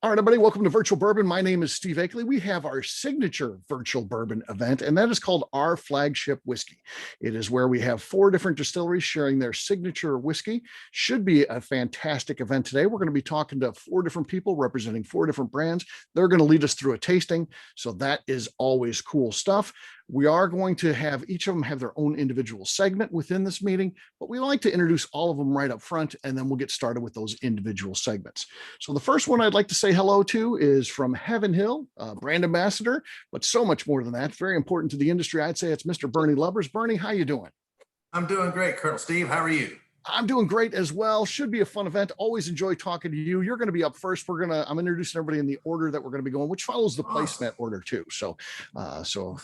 All right, everybody, welcome to Virtual Bourbon. My name is Steve Akley. We have our signature virtual bourbon event, and that is called our Flagship Whiskey. It is where we have 4 different distilleries sharing their signature whiskey. Should be a fantastic event today. We're going to be talking to 4 different people representing 4 different brands. They're going to lead us through a tasting, so that is always cool stuff. We are going to have each of them have their own individual segment within this meeting, but we like to introduce all of them right up front, and then we'll get started with those individual segments. So the first one I'd like to say hello to is from Heaven Hill, brand ambassador, but so much more than that. Very important to the industry. I'd say it's Mr. Bernie Lubbers. Bernie, how you doing? I'm doing great, Colonel Steve. How are you? I'm doing great as well. Should be a fun event. Always enjoy talking to you. You're going to be up first. I'm introducing everybody in the order that we're going to be going, which follows the placemat order too. So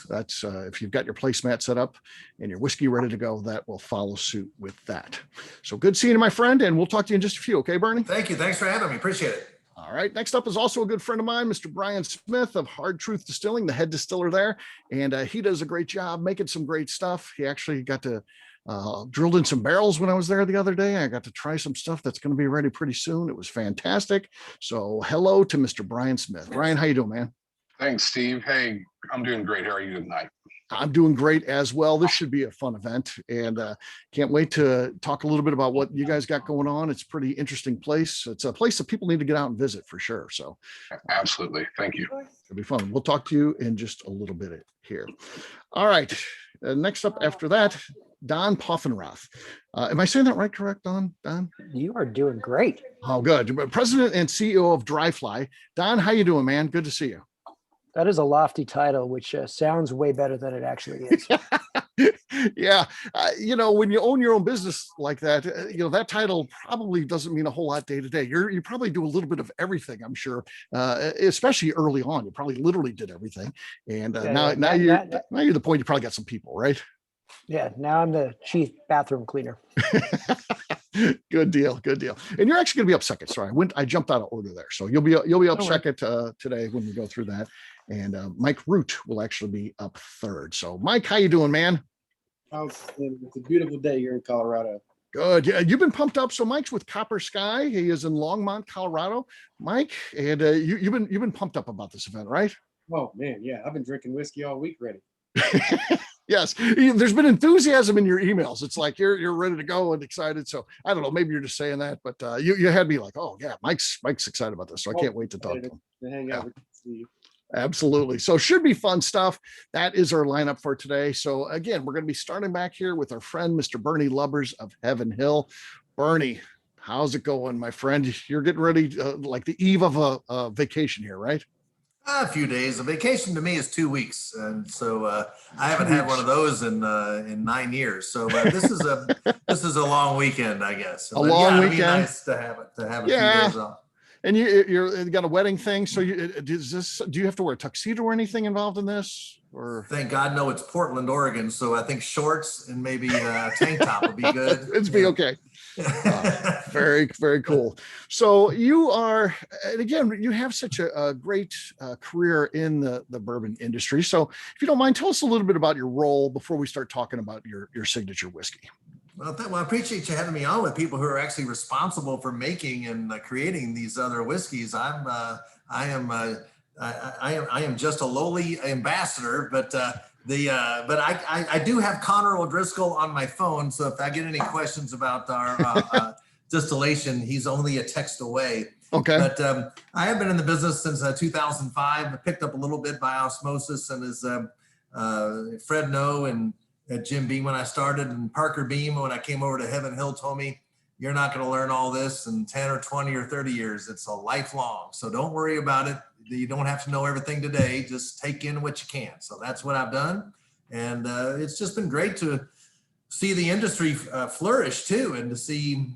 that's if you've got your placemat set up and your whiskey ready to go, that will follow suit with that. So good seeing you, my friend, and we'll talk to you in just a few. Okay, Bernie? Thank you. Thanks for having me. Appreciate it. All right. Next up is also a good friend of mine, Mr. Bryan Smith of Hard Truth Distilling, the head distiller there. And he does a great job making some great stuff. He actually got to drilled in some barrels when I was there the other day. I got to try some stuff that's going to be ready pretty soon. It was fantastic. So hello to Mr. Bryan Smith. Bryan, how you doing, man? Thanks, Steve. Hey, I'm doing great. How are you tonight? I'm doing great as well. This should be a fun event, and can't wait to talk a little bit about what you guys got going on. It's a pretty interesting place. It's a place that people need to get out and visit for sure. So absolutely. Thank you. It'll be fun. We'll talk to you in just a little bit here. All right. Next up after that, Don Poffenroth. Am I saying that right? Correct, Don? You are doing great. Oh, good. President and CEO of Dry Fly. Don, how you doing, man? Good to see you. That is a lofty title, which sounds way better than it actually is. Yeah. When you own your own business like that, that title probably doesn't mean a whole lot day to day. You probably do a little bit of everything, I'm sure, especially early on. You probably literally did everything. And now you're the point you probably got some people, right? Yeah. Now I'm the chief bathroom cleaner. Good deal. And you're actually going to be up second. Sorry, I jumped out of order there. So you'll be up second today when we go through that. And Mike Root will actually be up third. So Mike, how you doing, man? It's a beautiful day here in Colorado. Good. Yeah, you've been pumped up. So Mike's with Copper Sky. He is in Longmont, Colorado. Mike, and you've been pumped up about this event, right? Oh man, yeah. I've been drinking whiskey all week ready. Yes, there's been enthusiasm in your emails. It's like you're ready to go and excited. So I don't know, maybe you're just saying that, but you had me like, oh yeah, Mike's excited about this. So I can't wait to talk to him. To hang out with you. Absolutely. So should be fun stuff. That is our lineup for today. So again, we're going to be starting back here with our friend, Mr. Bernie Lubbers of Heaven Hill. Bernie, how's it going, my friend? You're getting ready like the eve of a vacation here, right? A few days. A vacation to me is 2 weeks, and so I haven't had one of those in 9 years. So this is a long weekend, I guess. A long weekend. It'd be nice to have a few days off. And you got a wedding thing, so do you have to wear a tuxedo or anything involved in this? Or thank God, no, it's Portland, Oregon, so I think shorts and maybe a tank top would be good. It'd be okay. Very, very cool. So you are, and again, you have such a great career in the bourbon industry. So if you don't mind, tell us a little bit about your role before we start talking about your signature whiskey. Well, I appreciate you having me on with people who are actually responsible for making and creating these other whiskeys. I am just a lowly ambassador, but I do have Connor O'Driscoll on my phone. So if I get any questions about our distillation, he's only a text away. Okay. But I have been in the business since 2005. I picked up a little bit by osmosis, and as Fred Noe and Jim Beam when I started, and Parker Beam when I came over to Heaven Hill told me, you're not going to learn all this in 10 or 20 or 30 years. It's a lifelong. So don't worry about it. You don't have to know everything today. Just take in what you can. So that's what I've done. And it's just been great to see the industry flourish too. And to see,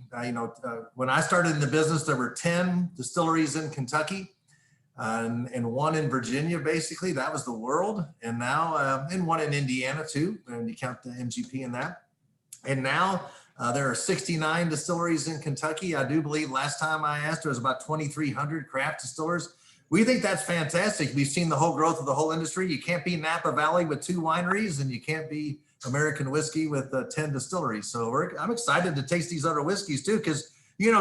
when I started in the business, there were 10 distilleries in Kentucky. And one in Virginia, basically, that was the world. And now, and one in Indiana too, and you count the MGP in that. And now there are 69 distilleries in Kentucky. I do believe last time I asked, there was about 2,300 craft distillers. We think that's fantastic. We've seen the whole growth of the whole industry. You can't be Napa Valley with 2 wineries, and you can't be American whiskey with 10 distilleries. So I'm excited to taste these other whiskeys too, because,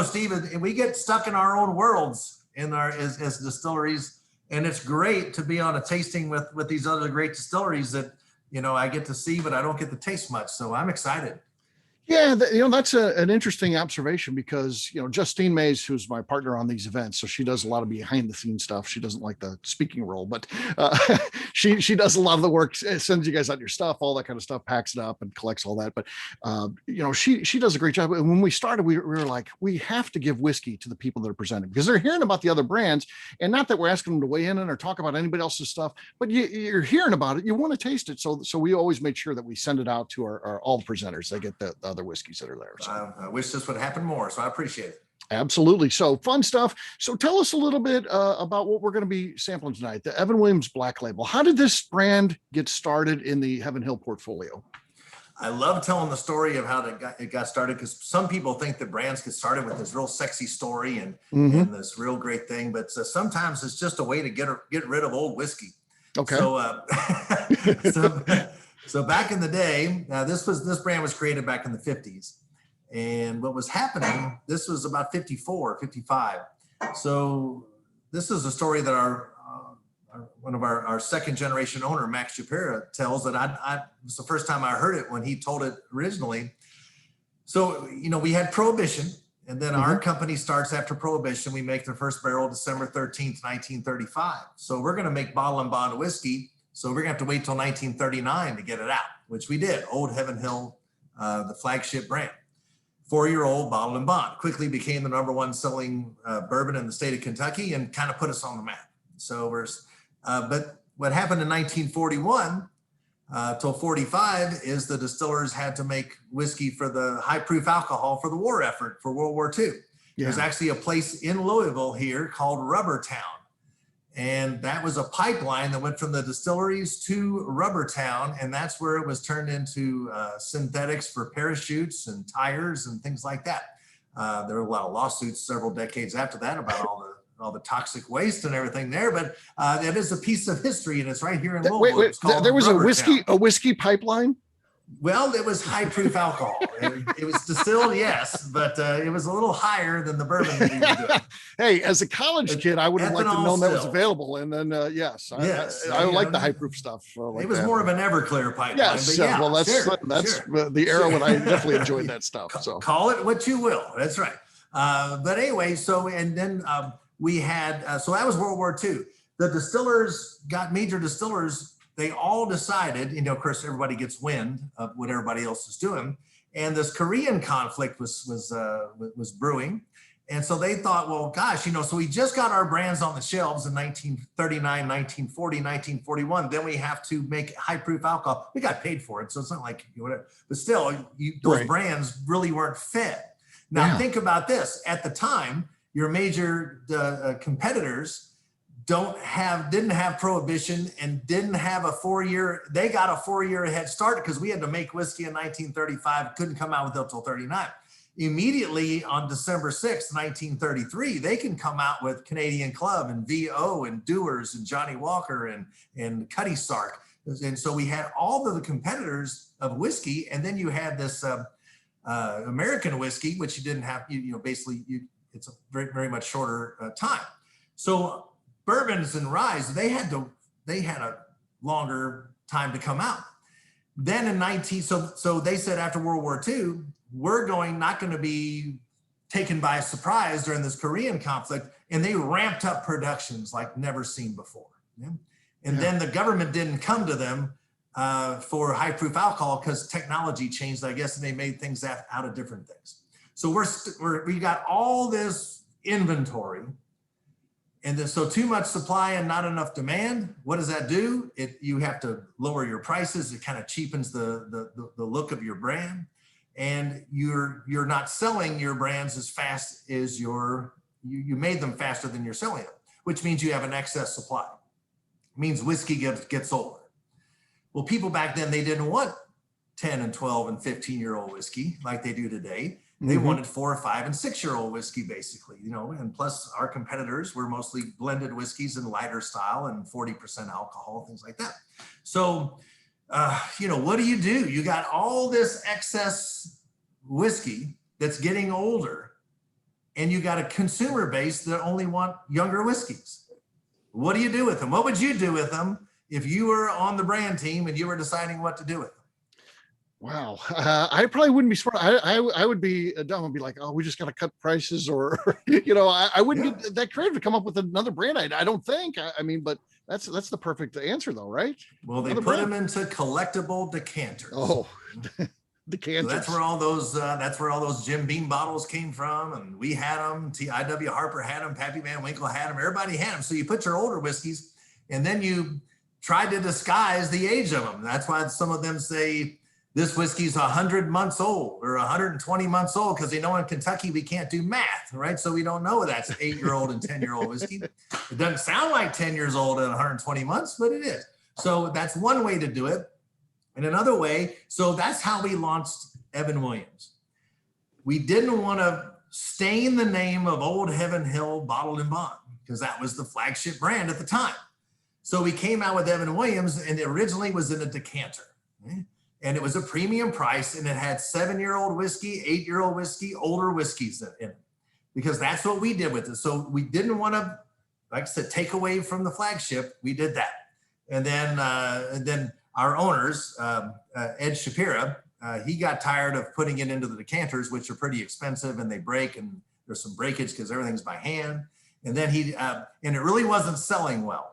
Steve, we get stuck in our own worlds. as distilleries. And it's great to be on a tasting with these other great distilleries that, I get to see, but I don't get to taste much. So I'm excited. Yeah, that's an interesting observation because, Justine Mays, who's my partner on these events, so she does a lot of behind the scenes stuff. She doesn't like the speaking role, but she does a lot of the work, sends you guys out your stuff, all that kind of stuff, packs it up and collects all that. But, she does a great job. And when we started, we were like, we have to give whiskey to the people that are presenting because they're hearing about the other brands. And not that we're asking them to weigh in or talk about anybody else's stuff, but you're hearing about it. You want to taste it. So we always made sure that we send it out to our all the presenters. They get the other whiskeys that are there. So. I wish this would happen more, so I appreciate it. Absolutely. So fun stuff. So tell us a little bit about what we're going to be sampling tonight. The Evan Williams Black Label. How did this brand get started in the Heaven Hill portfolio? I love telling the story of how it got started because some people think that brands get started with this real sexy story and this real great thing, but sometimes it's just a way to get rid of old whiskey. Okay. So, so back in the day, this brand was created back in the 50s. And what was happening, this was about 54, 55. So this is a story that one of our second generation owner, Max Shapira, tells that it was the first time I heard it when he told it originally. So, we had Prohibition, and then our company starts after Prohibition. We make the first barrel December 13th, 1935. So we're going to make bottle and bond whiskey. So we're gonna have to wait till 1939 to get it out, which we did. Old Heaven Hill, the flagship brand. 4-year-old bottle and bond quickly became the #1 selling bourbon in the state of Kentucky and kind of put us on the map. So but what happened in 1941 till 45 is the distillers had to make whiskey for the high proof alcohol for the war effort for World War II. Yeah. There's actually a place in Louisville here called Rubber Town. And that was a pipeline that went from the distilleries to Rubber Town, and that's where it was turned into synthetics for parachutes and tires and things like that. There were a lot of lawsuits several decades after that about all the toxic waste and everything there, but that is a piece of history, and it's right here in Louisville. Wait, there was a whiskey pipeline? Well, it was high proof alcohol. It was distilled, yes, but it was a little higher than the bourbon that we were doing. Hey, as a college kid, I would have liked to know that was available. And then, yes, I like the high proof stuff. It was more of an Everclear pipeline. Yes, but well, that's the era when I definitely enjoyed that stuff. So call it what you will. That's right. But anyway, then we had, so that was World War II. The distillers major distillers. They all decided, of course, everybody gets wind of what everybody else is doing. And this Korean conflict was brewing. And so they thought, well, gosh, so we just got our brands on the shelves in 1939, 1940, 1941. Then we have to make high proof alcohol. We got paid for it. So it's not like, whatever. But still, those brands really weren't fed. Now, think about this. At the time, your major competitors didn't have Prohibition and didn't have a 4-year, they got a 4-year head start because we had to make whiskey in 1935, couldn't come out with it until 39. Immediately on December 6th, 1933, they can come out with Canadian Club and VO and Dewar's and Johnny Walker and Cutty Sark. And so we had all of the competitors of whiskey, and then you had this American whiskey, which you didn't have, basically it's a very, very much shorter time. So bourbons and rye, they had a longer time to come out. Then in so they said after World War II, we're not going to be taken by surprise during this Korean conflict, and they ramped up productions like never seen before. Yeah? And then the government didn't come to them for high proof alcohol because technology changed, I guess, and they made things out of different things. So we got all this inventory. And then, so too much supply and not enough demand. What does that do? You have to lower your prices. It kind of cheapens the look of your brand, and you're not selling your brands as fast as you made them faster than you're selling them, which means you have an excess supply. It means whiskey gets older. Well, people back then, they didn't want 10 and 12 and 15-year-old whiskey like they do today. They wanted 4 or 5 and 6-year-old whiskey, basically, and plus our competitors were mostly blended whiskeys in lighter style and 40% alcohol, things like that. So, what do? You got all this excess whiskey that's getting older, and you got a consumer base that only want younger whiskeys. What do you do with them? What would you do with them if you were on the brand team and you were deciding what to do with them? Wow. I probably wouldn't be smart. I would be dumb and be like, oh, we just got to cut prices, or, I wouldn't get that creative to come up with another brand. I don't think, I mean, but that's the perfect answer though, right? Well, they put them into collectible decanters. Oh, decanters. So that's where all those Jim Beam bottles came from. And we had them, T.I.W. Harper had them, Pappy Van Winkle had them, everybody had them. So you put your older whiskeys and then you tried to disguise the age of them. That's why some of them say, this whiskey's 100 months old or 120 months old, because they know in Kentucky we can't do math, right? So we don't know that's 8-year-old and 10-year-old whiskey. It doesn't sound like 10 years old at 120 months, but it is. So that's one way to do it. And another way, so that's how we launched Evan Williams. We didn't want to stain the name of Old Heaven Hill Bottled in Bond, because that was the flagship brand at the time. So we came out with Evan Williams, and it originally was in a decanter. Okay? And it was a premium price, and it had 7-year-old whiskey, 8-year-old whiskey, older whiskeys in it, because that's what we did with it. So we didn't want to, like I said, take away from the flagship. We did that. And then our owners, Ed Shapira, he got tired of putting it into the decanters, which are pretty expensive and they break, and there's some breakage because everything's by hand. And then and it really wasn't selling well.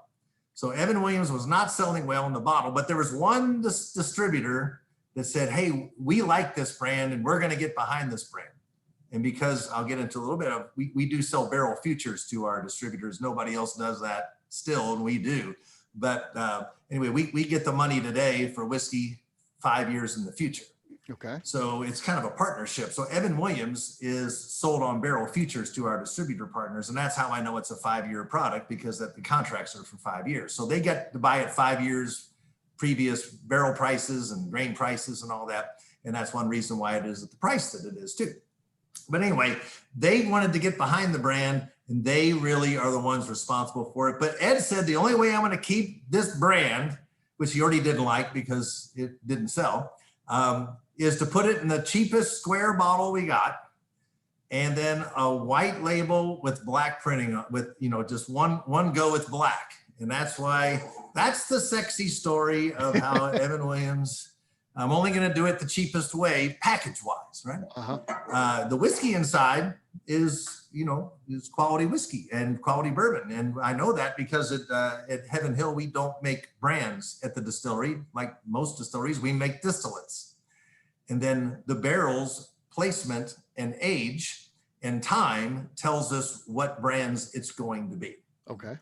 So Evan Williams was not selling well in the bottle, but there was one distributor that said, hey, we like this brand and we're going to get behind this brand. And because I'll get into a little bit of, we do sell barrel futures to our distributors. Nobody else does that still, and we do. But anyway, we get the money today for whiskey 5 years in the future. Okay. So it's kind of a partnership. So Evan Williams is sold on barrel futures to our distributor partners. And that's how I know it's a 5-year product, because the contracts are for 5 years. So they get to buy it 5 years previous barrel prices and grain prices and all that. And that's one reason why it is at the price that it is too. But anyway, they wanted to get behind the brand, and they really are the ones responsible for it. But Ed said, the only way I'm going to keep this brand, which he already didn't like because it didn't sell, is to put it in the cheapest square bottle we got, and then a white label with black printing, with just one go with black. And that's the sexy story of how Evan Williams, I'm only going to do it the cheapest way, package wise, right? Uh-huh. The whiskey inside is quality whiskey and quality bourbon. And I know that because at Heaven Hill, we don't make brands at the distillery. Like most distilleries, we make distillates. And then the barrel's placement and age and time tells us what brands it's going to be. Okay.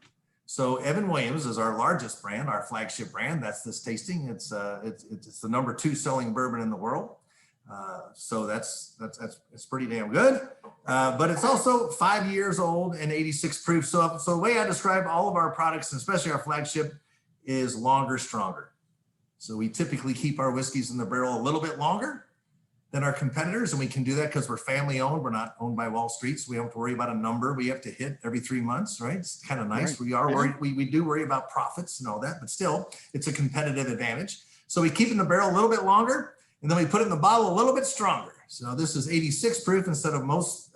So Evan Williams is our largest brand, our flagship brand. That's this tasting. It's the number 2 selling bourbon in the world. So that's pretty damn good. But it's also 5 years old and 86 proof. So the way I describe all of our products, and especially our flagship, is longer, stronger. So we typically keep our whiskeys in the barrel a little bit longer than our competitors, and we can do that because we're family owned. We're not owned by Wall Street, so we don't have to worry about a number we have to hit every 3 months, right? It's kind of nice. Right. We are worried. We do worry about profits and all that, but still, it's a competitive advantage. So we keep it in the barrel a little bit longer, and then we put it in the bottle a little bit stronger. So this is 86 proof instead of most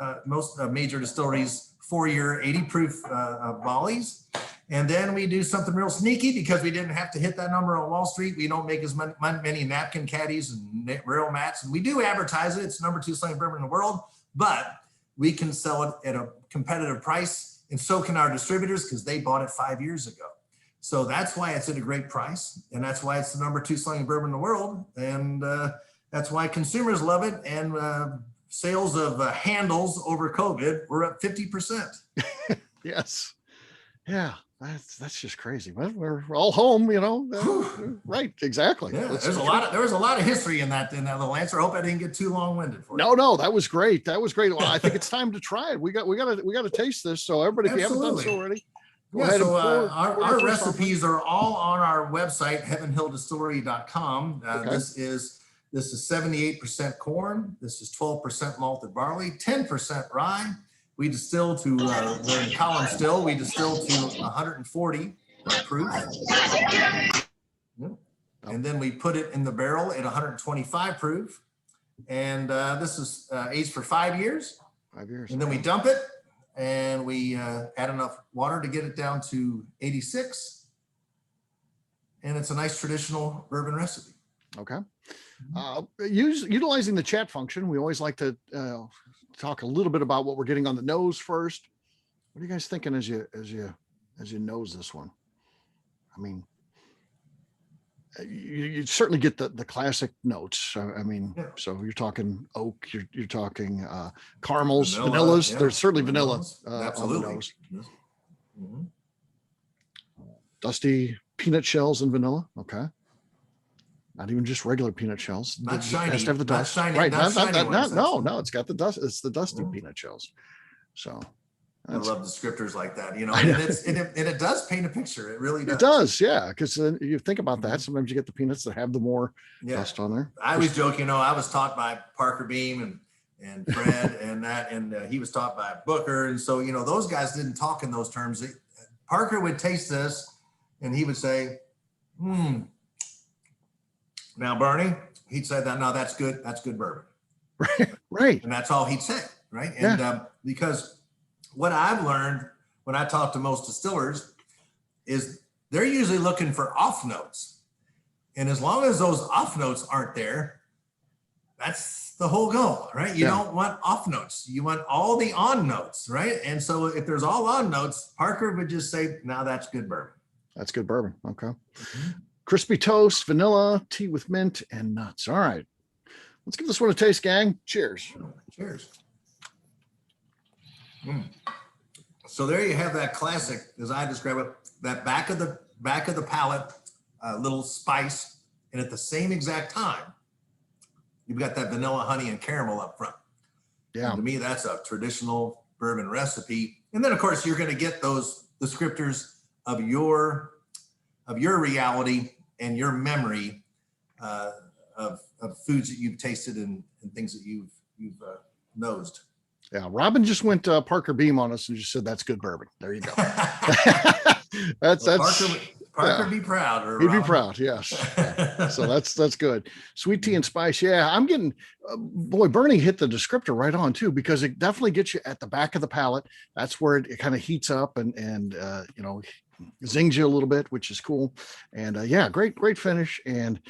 major distilleries 4-year 80 proof volleys. And then we do something real sneaky, because we didn't have to hit that number on Wall Street. We don't make as many napkin caddies and rail mats. And we do advertise it. It's number 2 selling bourbon in the world, but we can sell it at a competitive price. And so can our distributors, because they bought it 5 years ago. So that's why it's at a great price. And that's why it's the number 2 selling bourbon in the world. And that's why consumers love it. And sales of handles over COVID were up 50%. Yes. Yeah. That's just crazy. But we're all home, right? Exactly. Yeah, there was a lot of history in that little answer. I hope I didn't get too long-winded for you. No, that was great. Well, I think it's time to try it. We got to taste this. So everybody, if you haven't done so already, go ahead. So and our recipes are all on our website, heavenhilldistillery.com. Okay. This is 78% corn. This is 12% malted barley, 10% rye. We distill to, we're in column still, we distill to 140 proof. And then we put it in the barrel at 125 proof. And this is aged for 5 years. 5 years. And then we dump it and we add enough water to get it down to 86. And it's a nice traditional bourbon recipe. Okay. Utilizing the chat function, we always like to talk a little bit about what we're getting on the nose first. What are you guys thinking as you nose this one? I mean, you certainly get the classic notes. I mean, Yeah. so you're talking oak, you're talking caramels, Vanilla, vanillas. yeah. There's certainly vanilla Vanillas, on the absolutely. nose. Yes. Mhm. Dusty peanut shells and vanilla. Okay. Not even just regular peanut shells. Not It shiny, has to have the not dust. shiny- Right. not shiny ones, No, that's- no, it's got the dust. It's the dusty Mhm. peanut shells. So I that's- love descriptors like that, you know, I know. and it does paint a picture. It really does. it does. Yeah. Because you think about that. Sometimes you get the peanuts that have the more Yeah. dust on there. I was joking, you know, I was taught by Parker Beam and Fred and he was taught by Booker. And so, you know, those guys didn't talk in those terms. Parker would taste this and he would say, now Bernie, he'd say that, no, that's good. That's good bourbon. Right. And that's all he'd say. Right. And because what I've learned when I talk to most distillers is they're usually looking for off notes. And as long as those off notes aren't there, that's the whole goal, right? You Yeah. don't want off notes. You want all the on notes, right? And so if there's all on notes, Parker would just say, now that's good bourbon. That's good bourbon. Okay. Crispy toast, vanilla, tea with mint, and nuts. All right. Let's give this one a taste, gang. Cheers. Cheers. So there you have that classic, as I describe it, that back of the palate, little spice, and at the same exact time, you've got that vanilla, honey, and caramel up front. Yeah. And to me, that's a traditional bourbon recipe. And then, of course, you're going to get those descriptors of your reality and your memory of foods that you've tasted and things that you've nosed. Yeah. Robin just went Parker Beam on us and just said, that's good bourbon. There you go. that's Parker yeah. be proud. Or He'd be Robin. proud. Yes. So that's good. Sweet tea and spice. Yeah. I'm getting, boy, Bernie hit the descriptor right on too, because it definitely gets you at the back of the palate. That's where it kind of heats up and you know, zings you a little bit, which is cool. And yeah, great finish. And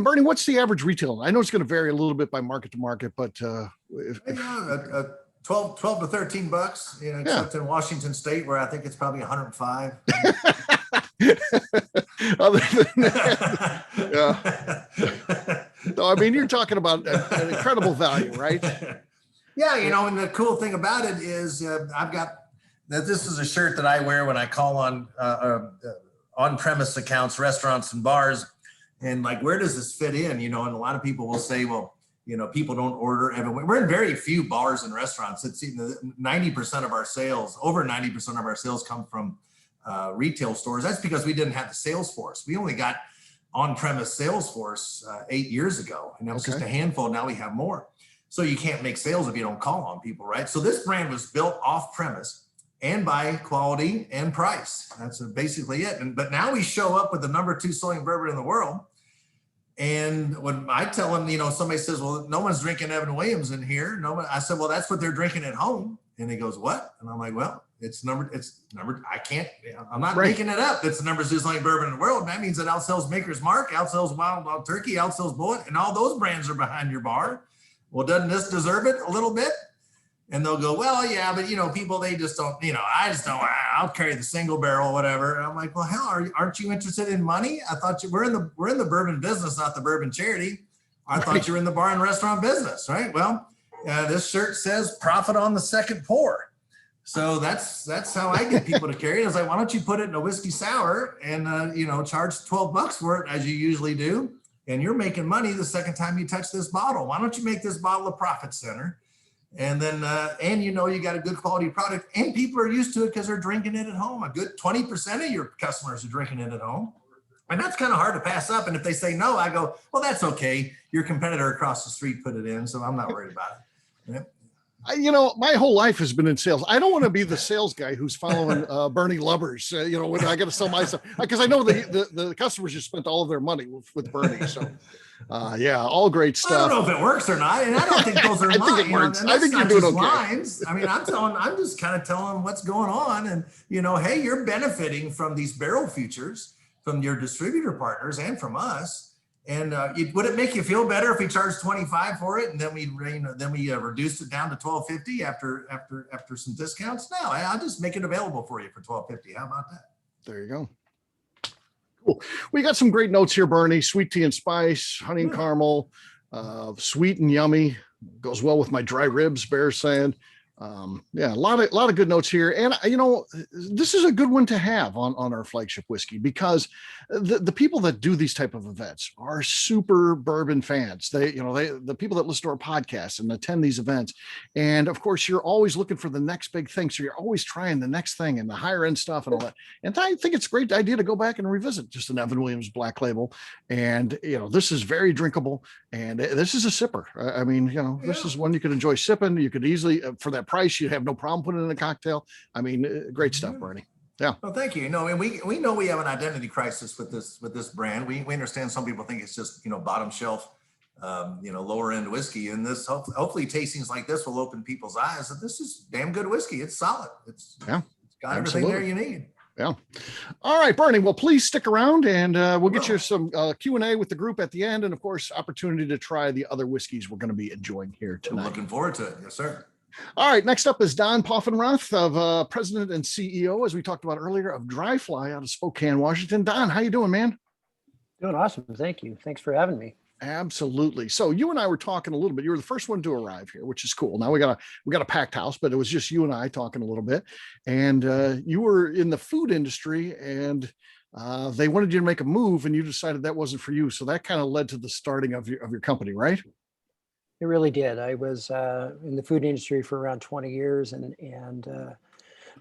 Bernie, what's the average retail? I know it's going to vary a little bit by market to market, but if 12 to 13 bucks, you know, except in Washington State where I think it's probably 105. Other than that, yeah. No, I mean, you're talking about an incredible value, right? Yeah, you know, and the cool thing about it is I've got that. This is a shirt that I wear when I call on on-premise accounts, restaurants and bars. And like, where does this fit in? You know, and a lot of people will say, well, you know, people don't order everywhere. We're in very few bars and restaurants. It's 90% of our sales, over 90% of our sales come from retail stores. That's because we didn't have the sales force. We only got on-premise sales force 8 years ago, and that was just a handful. Now we have more. So you can't make sales if you don't call on people, right? So this brand was built off-premise and by quality and price. That's basically it. But now we show up with the #2 selling bourbon in the world. And when I tell them, you know, somebody says, well, no one's drinking Evan Williams in here. No one. I said, well, that's what they're drinking at home. And he goes, what? And I'm like, well, it's numbered. I'm not making it up. It's the #2 selling bourbon in the world. And that means it outsells Maker's Mark, outsells Wild Wild Turkey, outsells Bullet, and all those brands are behind your bar. Well, doesn't this deserve it a little bit? And they'll go, well, yeah, but you know, people, they just don't, you know, I just don't, I'll carry the single barrel, whatever. And I'm like, well, hell, aren't you interested in money? I thought we're in the bourbon business, not the bourbon charity. I thought you were in the bar and restaurant business, right? Well, this shirt says profit on the second pour. So that's how I get people to carry it. I was like, why don't you put it in a whiskey sour and, you know, charge $12 for it as you usually do. And you're making money the second time you touch this bottle. Why don't you make this bottle a profit center? And then, and you know, you got a good quality product and people are used to it because they're drinking it at home. A good 20% of your customers are drinking it at home. And that's kind of hard to pass up. And if they say no, I go, well, that's okay. Your competitor across the street put it in, so I'm not worried about it. Yeah. You know, my whole life has been in sales. I don't want to be the sales guy who's following Bernie Lubbers, you know, when I got to sell my stuff, because I know the customers just spent all of their money with Bernie. So Yeah, all great I don't stuff. know if it works or not, and I don't think those are I think lines. it works. And I that's think you're not doing just okay. lines. I mean, I'm just kind of telling them what's going on, and hey, you're benefiting from these barrel futures from your distributor partners and from us. And would it make you feel better if we charged 25 for it, and then we reduced it down to 12.50 after some discounts? No, I'll just make it available for you for 12.50. How about that? There you go. Cool. We got some great notes here, Bernie. Sweet tea and spice, honey and caramel, sweet and yummy. Goes well with my dry ribs, Bear saying. Yeah, a lot of good notes here. And this is a good one to have on our flagship whiskey, because the people that do these type of events are super bourbon fans. The people that listen to our podcast and attend these events. And of course, you're always looking for the next big thing. So you're always trying the next thing and the higher end stuff and all that. And I think it's a great idea to go back and revisit just an Evan Williams Black Label. And, this is very drinkable, and this is a sipper. I mean, this is one you could enjoy sipping. You could easily, for that price, you have no problem putting it in a cocktail. I mean, great stuff, Bernie. Yeah. Well, thank you. And we know we have an identity crisis with this brand. We understand some people think it's just bottom shelf, lower end whiskey. And this hopefully tastings like this will open people's eyes that this is damn good whiskey. It's solid. It's got everything there you need. Yeah. All right, Bernie. Well, please stick around, and we'll get you some Q&A with the group at the end, and of course, opportunity to try the other whiskeys we're going to be enjoying here tonight. I'm looking forward to it. Yes, sir. All right. Next up is Don Poffenroth, of President and CEO, as we talked about earlier, of Dry Fly out of Spokane, Washington. Don, how you doing, man? Doing awesome. Thank you. Thanks for having me. Absolutely. So you and I were talking a little bit. You were the first one to arrive here, which is cool. Now we got a packed house, but it was just you and I talking a little bit. And you were in the food industry, and they wanted you to make a move, and you decided that wasn't for you. So that kind of led to the starting of your company, right? It really did. I was in the food industry for around 20 years and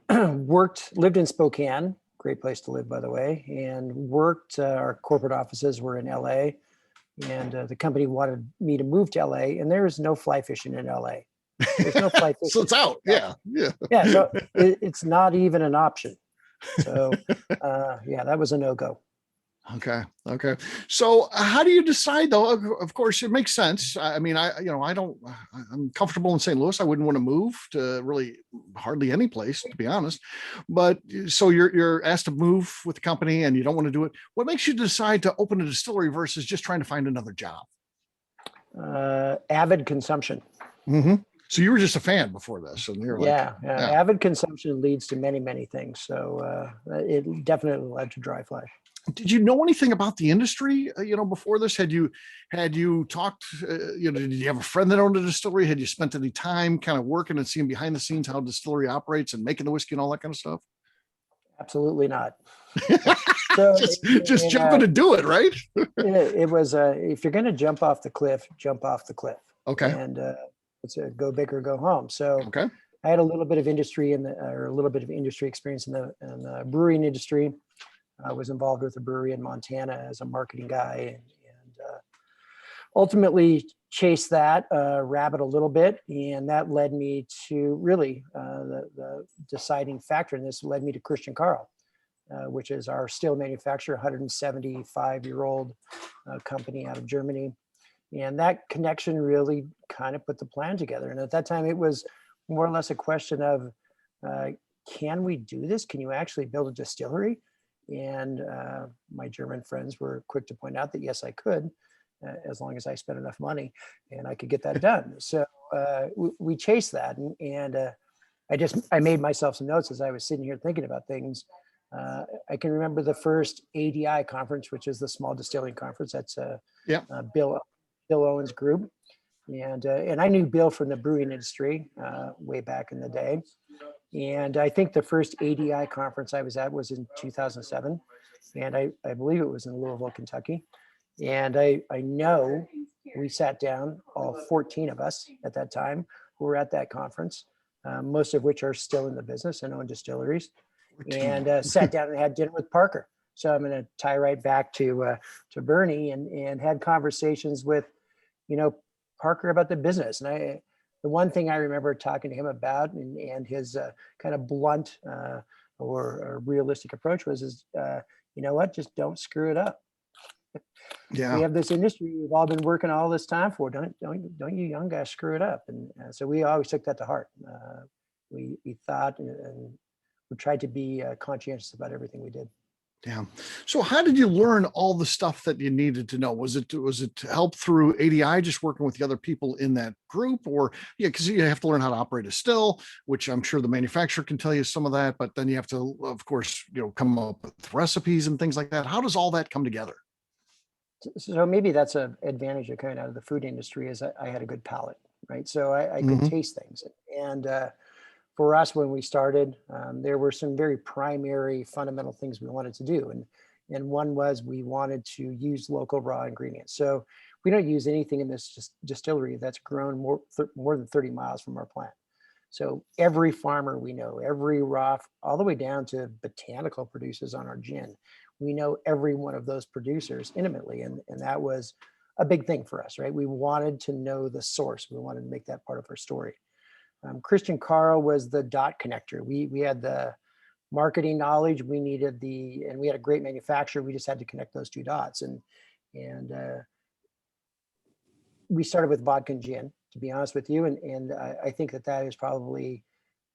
lived in Spokane, great place to live, by the way, and worked, our corporate offices were in LA, and the company wanted me to move to LA, and there is no fly fishing in LA. There's no fly fishing. So it's out. Yeah. So it's not even an option. So that was a no-go. Okay. So how do you decide, though? Of course, it makes sense. I mean, I'm comfortable in St. Louis. I wouldn't want to move to really hardly any place, to be honest. But so you're asked to move with the company, and you don't want to do it. What makes you decide to open a distillery versus just trying to find another job? Avid consumption. Mm-hmm. So you were just a fan before this, and you're like, avid consumption leads to many, many things. So it definitely led to Dry Fly. Did you know anything about the industry, before this? Had you talked, did you have a friend that owned a distillery? Had you spent any time kind of working and seeing behind the scenes how a distillery operates and making the whiskey and all that kind of stuff? Absolutely not. So just jump in and do it, right? It was, if you're going to jump off the cliff, jump off the cliff. Okay. And it's a go big or go home. So okay. I had a little bit of industry experience in the brewing industry. I was involved with a brewery in Montana as a marketing guy, and ultimately chased that rabbit a little bit. And that led me to really the deciding factor in this led me to Christian Carl, which is our still manufacturer, 175-year-old company out of Germany. And that connection really kind of put the plan together. And at that time, it was more or less a question of, can we do this? Can you actually build a distillery? And my German friends were quick to point out that yes, I could, as long as I spent enough money, and I could get that done. So we chased that, and I made myself some notes as I was sitting here thinking about things. I can remember the first ADI conference, which is the Small Distilling Conference. That's Bill Owen's group, and I knew Bill from the brewing industry way back in the day. And I think the first ADI conference I was at was in 2007. And I believe it was in Louisville, Kentucky. And I know we sat down, all 14 of us at that time, who were at that conference, most of which are still in the business and own distilleries, and sat down and had dinner with Parker. So I'm going to tie right back to Bernie and had conversations with, Parker about the business. And the one thing I remember talking to him about and his kind of blunt or realistic approach was, you know what, just don't screw it up. We Yeah. have this industry we've all been working all this time for. Don't you young guys screw it up. And so we always took that to heart. We thought and we tried to be conscientious about everything we did. Yeah. So how did you learn all the stuff that you needed to know? Was it to help through ADI, just working with the other people in that group, or yeah, because you have to learn how to operate a still, which I'm sure the manufacturer can tell you some of that, but then you have to, of course, come up with recipes and things like that. How does all that come together? So maybe that's an advantage of coming out of the food industry is I had a good palate, right? So I could Mhm. taste things. And for us, when we started, there were some very primary fundamental things we wanted to do. And one was we wanted to use local raw ingredients. So we don't use anything in this distillery that's grown more than 30 miles from our plant. So every farmer we know, every raw, all the way down to botanical producers on our gin, we know every one of those producers intimately. And that was a big thing for us, right? We wanted to know the source. We wanted to make that part of our story. Christian Carl was the dot connector. We had the marketing knowledge. We needed and we had a great manufacturer. We just had to connect those two dots. And we started with vodka and gin, to be honest with you. And I think that is probably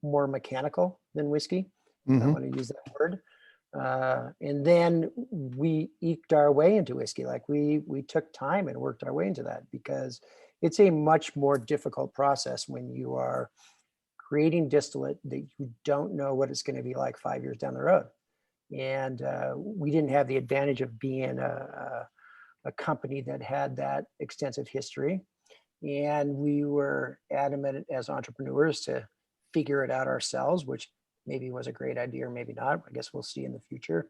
more mechanical than whiskey. I Mhm. want to use that word. And then we eked our way into whiskey. Like we took time and worked our way into that because it's a much more difficult process when you are creating distillate that you don't know what it's going to be like 5 years down the road. And we didn't have the advantage of being a company that had that extensive history. And we were adamant as entrepreneurs to figure it out ourselves, which maybe was a great idea or maybe not. I guess we'll see in the future.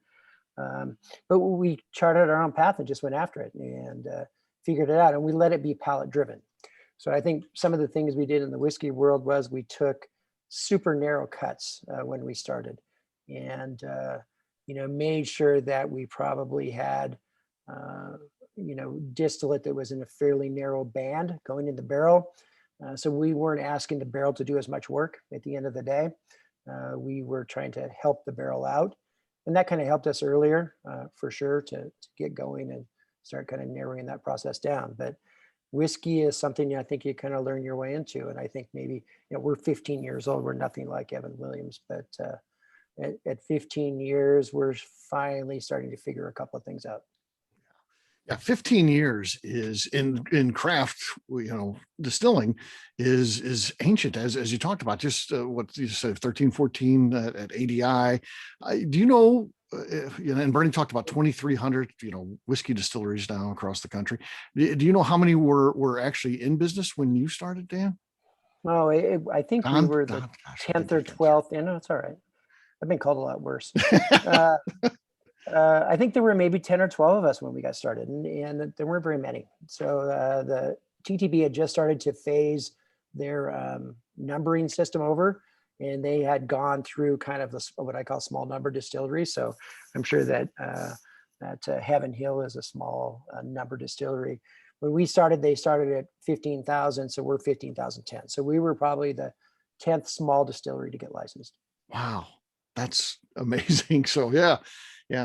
But we charted our own path and just went after it and figured it out. And we let it be palate driven. So I think some of the things we did in the whiskey world was we took super narrow cuts when we started and, made sure that we probably had, distillate that was in a fairly narrow band going in the barrel. So we weren't asking the barrel to do as much work at the end of the day. We were trying to help the barrel out. And that kind of helped us earlier, for sure, to get going and start kind of narrowing that process down. But whiskey is something I think you kind of learn your way into. And I think maybe, we're 15 years old. We're nothing like Evan Williams, but at 15 years, we're finally starting to figure a couple of things out. Yeah, 15 years is in craft, distilling is ancient as you talked about, just what you said, 13, 14 at ADI. Do you know, and Bernie talked about 2,300, whiskey distilleries now across the country. Do you know how many were actually in business when you started, Dan? Oh, I think we were the Gosh, I 10th didn't or get that. 12th. No, it's all right. I've been called a lot worse. I think there were maybe 10 or 12 of us when we got started, and there weren't very many. So the TTB had just started to phase their numbering system over, and they had gone through kind of what I call small number distillery. So I'm sure that Heaven Hill is a small number distillery. When we started, they started at 15,000, so we're 15,010. So we were probably the 10th small distillery to get licensed. Wow, that's amazing. So yeah.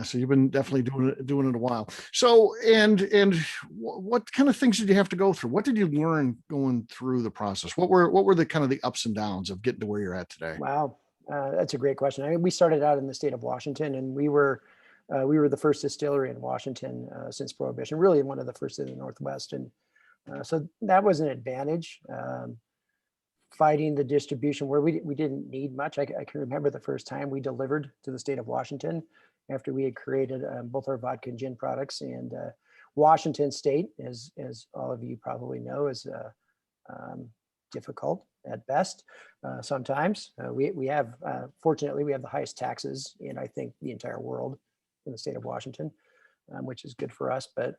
So you've been definitely doing it a while. So and what kind of things did you have to go through? What did you learn going through the process? What were the kind of the ups and downs of getting to where you're at today? Wow, that's a great question. I mean, we started out in the state of Washington, and we were the first distillery in Washington since Prohibition, really one of the first in the Northwest, and so that was an advantage. Fighting the distribution where we didn't need much. I can remember the first time we delivered to the state of Washington after we had created both our vodka and gin products. And Washington State, as all of you probably know, is difficult at best. Sometimes we have, fortunately, we have the highest taxes in, I think, the entire world in the state of Washington, which is good for us. But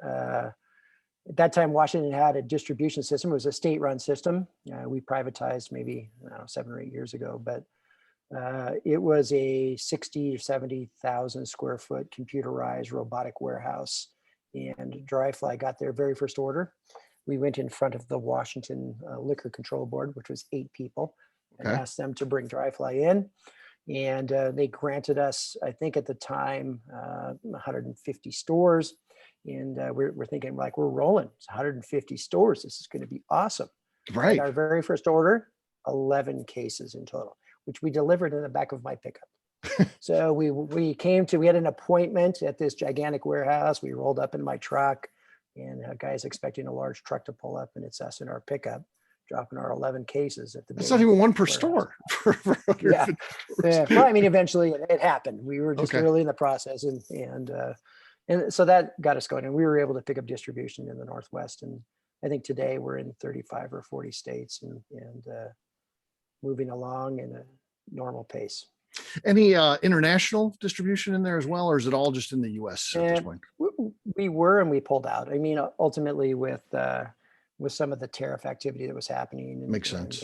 at that time, Washington had a distribution system. It was a state-run system. We privatized maybe 7 or 8 years ago, but it was a 60 or 70,000 square foot computerized robotic warehouse. And Dry Fly got their very first order. We went in front of the Washington Liquor Control Board, which was 8 people, and Okay. asked them to bring Dry Fly in. And they granted us, I think at the time, 150 stores. And we're thinking like, we're rolling. It's 150 stores. This is going to be awesome. Right. And our very first order, 11 cases in total, which we delivered in the back of my pickup. So we had an appointment at this gigantic warehouse. We rolled up in my truck, and a guy's expecting a large truck to pull up, and it's us in our pickup, dropping our 11 cases at the That's big not even one per warehouse. store. Yeah. Yeah. Well, I mean, eventually it happened. We were just Okay. early in the process, and so that got us going, and we were able to pick up distribution in the Northwest. And I think today we're in 35 or 40 states, and moving along in a normal pace. Any international distribution in there as well, or is it all just in the US at this point? We were, and we pulled out. I mean, ultimately with some of the tariff activity that was happening, Makes sense.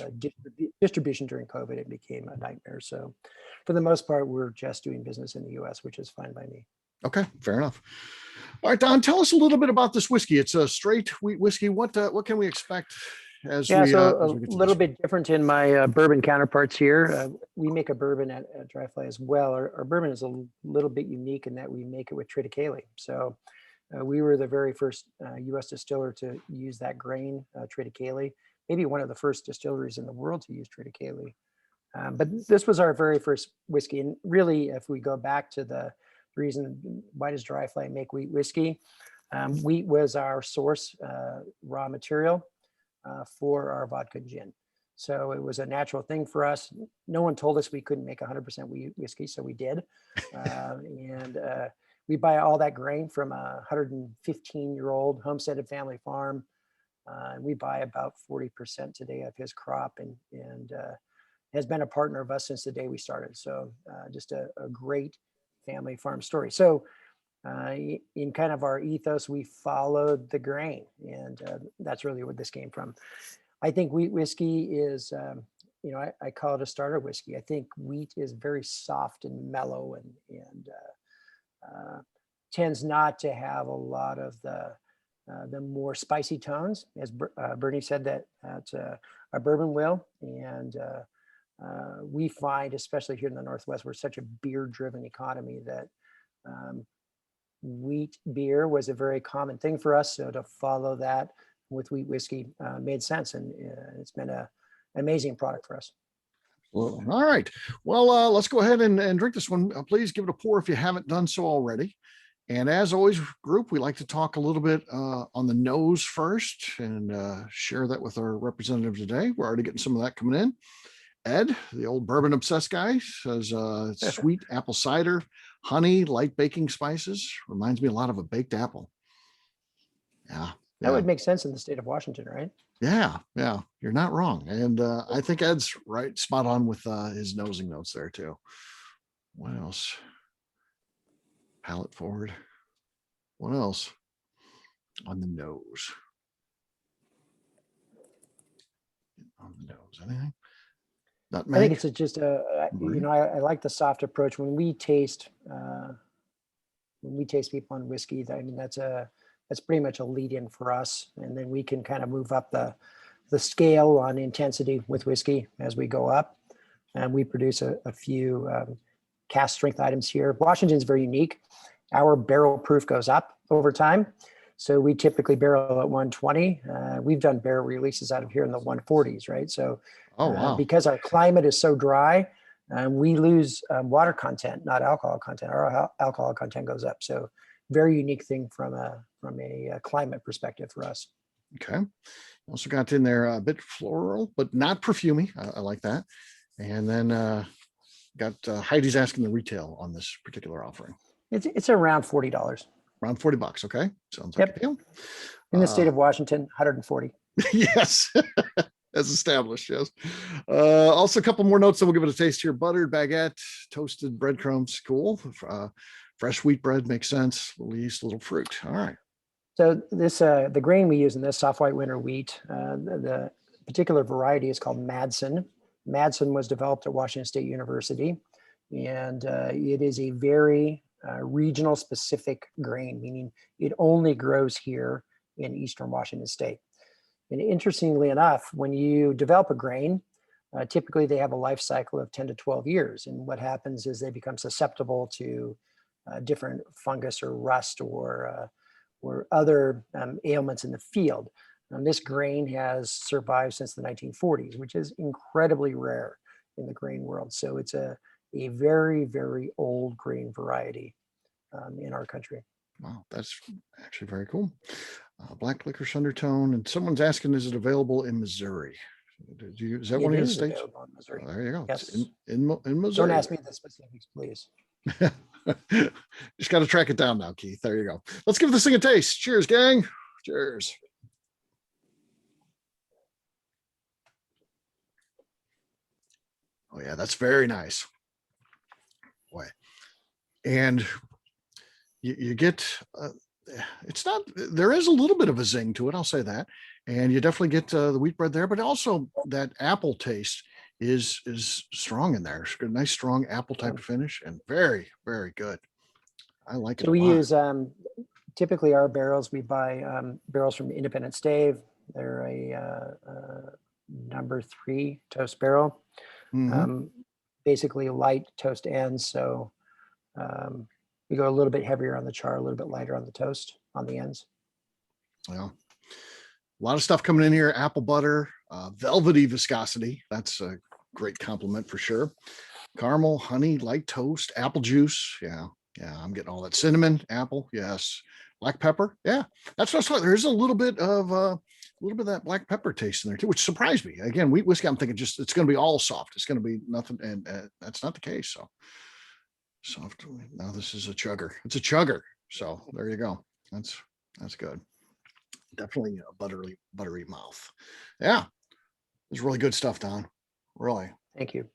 Distribution during COVID, it became a nightmare. So for the most part, we're just doing business in the US, which is fine by me. Okay, fair enough. All right, Don, tell us a little bit about this whiskey. It's a straight wheat whiskey. What can we expect as Yeah, we so as we get a to little this? bit different in my bourbon counterparts here. We make a bourbon at Dry Fly as well. Our bourbon is a little bit unique in that we make it with triticale. So we were the very first U.S. distiller to use that grain, triticale. Maybe one of the first distilleries in the world to use triticale. But this was our very first whiskey. And really, if we go back to the reason, why does Dry Fly make wheat whiskey? Wheat was our source raw material for our vodka and gin. So it was a natural thing for us. No one told us we couldn't make 100% wheat whiskey, so we did. And we buy all that grain from a 115-year-old homesteaded family farm. We buy about 40% today of his crop, and has been a partner of us since the day we started. So just a great family farm story. So in kind of our ethos, we followed the grain, and that's really where this came from. I think wheat whiskey is, I call it a starter whiskey. I think wheat is very soft and mellow, and tends not to have a lot of the more spicy tones, as Bernie said that our bourbon will. And we find, especially here in the Northwest, we're such a beer-driven economy that wheat beer was a very common thing for us. So to follow that with wheat whiskey made sense, and it's been an amazing product for us. Well, all right. Well, let's go ahead and drink this one. Please give it a pour if you haven't done so already. And as always, group, we like to talk a little bit on the nose first and share that with our representative today. We're already getting some of that coming in. Ed, the old bourbon obsessed guy, says it's sweet apple cider, honey, light baking spices. Reminds me a lot of a baked apple. Yeah. That would make sense in the state of Washington, right? Yeah. You're not wrong. And I think Ed's right, spot on with his nosing notes there too. What else? Palate forward. What else? On the nose. On the nose. Anything? Nutmeg? I think it's just I like the soft approach when we taste people on whiskey. I mean, that's pretty much a lead in for us, and then we can kind of move up the scale on intensity with whiskey as we go up. And we produce a few cast strength items here. Washington's very unique. Our barrel proof goes up over time. So we typically barrel at 120. We've done barrel releases out of here in the 140s, right? So because our climate is so dry, we lose water content, not alcohol content. Our alcohol content goes up. So very unique thing from a climate perspective for us. Okay. Also got in there a bit floral, but not perfumey. I like that. And then got Heidi's asking the retail on this particular offering. It's around $40. Around $40. Okay. Sounds like a deal. In the state of Washington, 140. Yes. As established. Yes. Also a couple more notes that we'll give it a taste here. Buttered baguette, toasted breadcrumbs. Cool. Fresh wheat bread makes sense. Little yeast, little fruit. All right. So this, the grain we use in this soft white winter wheat, the particular variety is called Madsen. Madsen was developed at Washington State University, and it is a very regional specific grain, meaning it only grows here in Eastern Washington State. And interestingly enough, when you develop a grain, typically they have a life cycle of 10 to 12 years. And what happens is they become susceptible to different fungus or rust or or other ailments in the field. This grain has survived since the 1940s, which is incredibly rare in the grain world. So it's a very, very old grain variety in our country. Wow, that's actually very cool. Black licorice undertone, and someone's asking, is it available in Missouri? Is that one of your states? Available in Missouri. Oh, there you go. Yes. It's in Missouri. Don't ask me the specifics, please. Just got to track it down now, Keith. There you go. Let's give this thing a taste. Cheers, gang. Cheers. Oh yeah, that's very nice. Boy. And you get, it's not, there is a little bit of a zing to it, I'll say that. And you definitely get the wheat bread there, but also that apple taste is strong in there. It's got a nice strong apple type of finish and very, very good. I like it. So we use typically our barrels, we buy barrels from Independent Stave. They're a number 3 toast barrel. Basically light toast ends. So we go a little bit heavier on the char, a little bit lighter on the toast on the ends. Yeah. A lot of stuff coming in here. Apple butter, velvety viscosity. That's a great compliment for sure. Caramel, honey, light toast, apple juice. Yeah. Yeah. I'm getting all that cinnamon, apple. Yes. Black pepper. Yeah. That's what I thought. There's a little bit of that black pepper taste in there too, which surprised me. Again, wheat whiskey, I'm thinking just, it's going to be all soft. It's going to be nothing. And that's not the case. So soft. Now this is a chugger. It's a chugger. So there you go. That's good. Definitely a buttery mouth. Yeah. It's really good stuff, Don. Really. Thank you.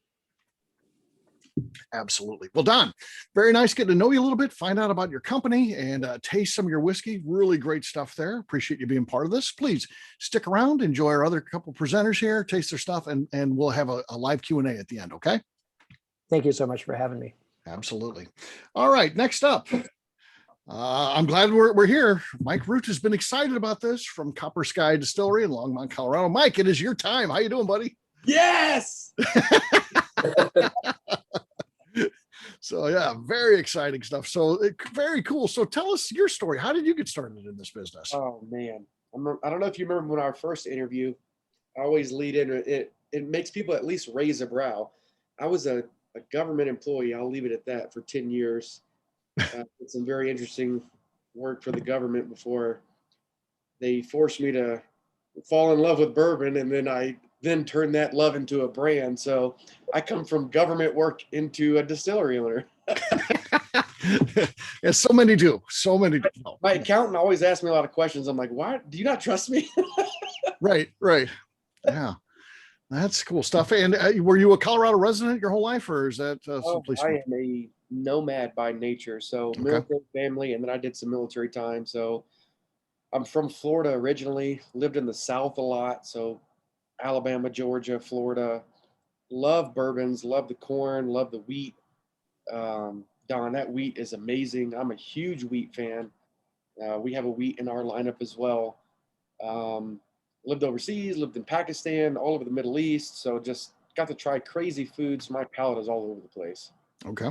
Absolutely. Well, Don, very nice getting to know you a little bit, find out about your company and taste some of your whiskey. Really great stuff there. Appreciate you being part of this. Please stick around, enjoy our other couple presenters here, taste their stuff, and we'll have a live Q&A at the end. Okay. Thank you so much for having me. Absolutely. All right. Next up. I'm glad we're here. Mike Root has been excited about this from Copper Sky Distillery in Longmont, Colorado. Mike, it is your time. How you doing, buddy? Yes. So yeah, very exciting stuff. So very cool. So tell us your story. How did you get started in this business? Oh man, I don't know if you remember when our first interview, I always lead in it makes people at least raise a brow. I was a government employee. I'll leave it at that for 10 years. Did some very interesting work for the government before they forced me to fall in love with bourbon, and then I turned that love into a brand. So I come from government work into a distillery owner. Yeah, so many do. Oh, My accountant always asks me a lot of questions. I'm like, why do you not trust me? Right. Yeah, that's cool stuff. And were you a Colorado resident your whole life, or is that someplace? I am a nomad by nature. So military family, and then I did some military time. So I'm from Florida originally, lived in the South a lot. So Alabama, Georgia, Florida. Love bourbons, love the corn, love the wheat. Don, that wheat is amazing. I'm a huge wheat fan. We have a wheat in our lineup as well. Lived overseas, lived in Pakistan, all over the Middle East. So just got to try crazy foods. My palate is all over the place. Okay.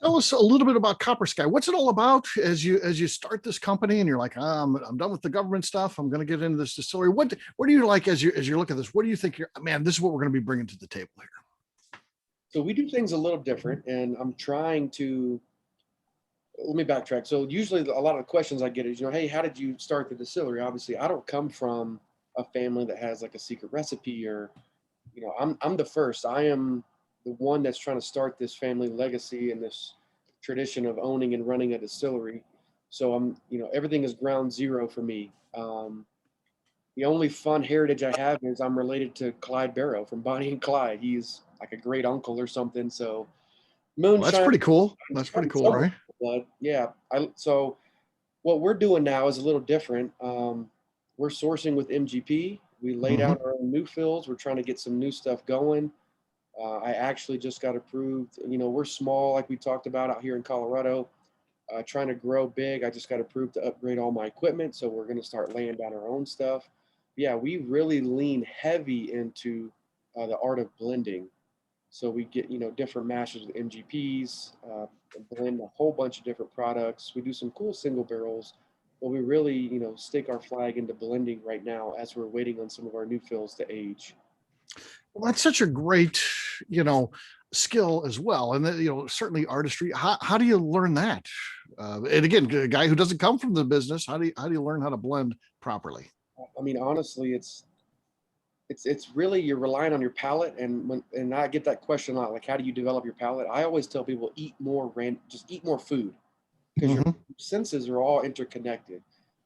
Tell us a little bit about Copper Sky. What's it all about as you start this company and you're like, I'm done with the government stuff. I'm going to get into this distillery. What do you like as you look at this? What do you think this is what we're going to be bringing to the table here? So we do things a little different, and I'm trying to, let me backtrack. So usually a lot of the questions I get is, hey, how did you start the distillery? Obviously I don't come from a family that has like a secret recipe or, I'm the first. I am the one that's trying to start this family legacy and this tradition of owning and running a distillery. So I'm, everything is ground zero for me. The only fun heritage I have is I'm related to Clyde Barrow from Bonnie and Clyde. He's like a great uncle or something. So moonshine. Well, that's pretty cool. That's pretty cool, right? But yeah. So what we're doing now is a little different. We're sourcing with MGP. We laid out our own new fills. We're trying to get some new stuff going. I actually just got approved. We're small, like we talked about out here in Colorado, trying to grow big. I just got approved to upgrade all my equipment. So we're going to start laying down our own stuff. Yeah, we really lean heavy into the art of blending. So we get, different mashes with MGPs, blend a whole bunch of different products. We do some cool single barrels. but we really, stake our flag into blending right now as we're waiting on some of our new fills to age. Well, that's such a great, you know, skill as well. And then, certainly artistry. How do you learn that? And again, a guy who doesn't come from the business, how do you learn how to blend properly? I mean, honestly, it's really you're relying on your palate, and I get that question a lot, like how do you develop your palate? I always tell people just eat more food, because your Hmm. senses are all interconnected.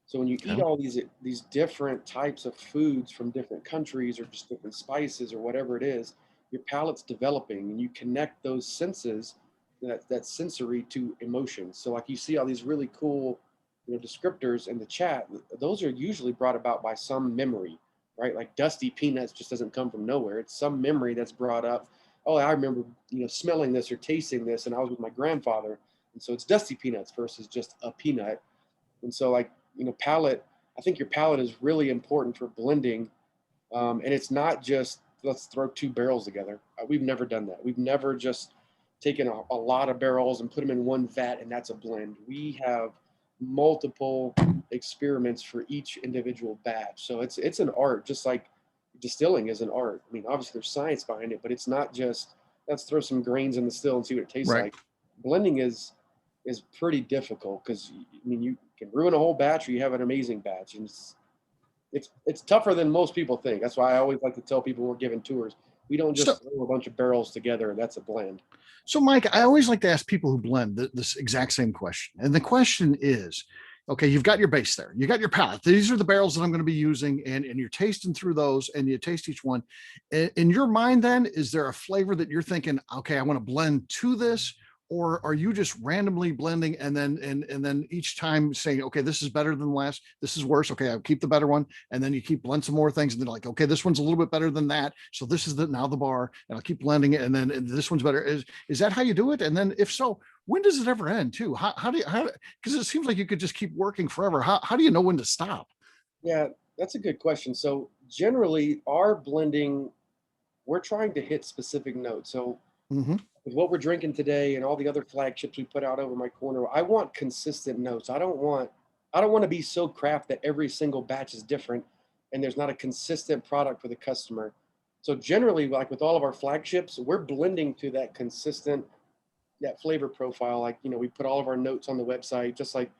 So when you eat Okay. all these different types of foods from different countries or just different spices or whatever it is, your palate's developing, and you connect those senses, that sensory, to emotions. So like you see all these really cool, descriptors in the chat. Those are usually brought about by some memory, right? Like dusty peanuts just doesn't come from nowhere. It's some memory that's brought up. Oh, I remember, smelling this or tasting this, and I was with my grandfather, and so it's dusty peanuts versus just a peanut. And so, like, palate, I think your palate is really important for blending. And it's not just let's throw two barrels together. We've never done that. We've never just taken a lot of barrels and put them in one vat and that's a blend. We have multiple experiments for each individual batch. So it's an art, just like distilling is an art. I mean, obviously there's science behind it, but it's not just let's throw some grains in the still and see what it tastes Right. like. Blending is pretty difficult, because I mean you can ruin a whole batch or you have an amazing batch, and it's tougher than most people think. That's why I always like to tell people when we're giving tours, we don't So, just throw a bunch of barrels together and that's a blend. so Mike, I always like to ask people who blend this exact same question. And the question is, okay, you've got your base there, you got your palate. These are the barrels that I'm going to be using, and you're tasting through those, and you taste each one. In your mind, then, is there a flavor that you're thinking, okay, I want to blend to this? Or are you just randomly blending and then each time saying, okay, this is better than the last, this is worse, okay, I'll keep the better one, and then you keep blend some more things, and then like, okay, this one's a little bit better than that, so this is now the bar, and I'll keep blending it, and then this one's better. Is that how you do it? And then if so, when does it ever end too? How do you, because it seems like you could just keep working forever. How do you know when to stop? Yeah, that's a good question. So generally our blending, we're trying to hit specific notes. So Hmm. with what we're drinking today and all the other flagships we put out over my corner, I want consistent notes. I don't want to be so craft that every single batch is different and there's not a consistent product for the customer. So generally, like with all of our flagships, we're blending to that consistent, that flavor profile. Like, we put all of our notes on the website, just like,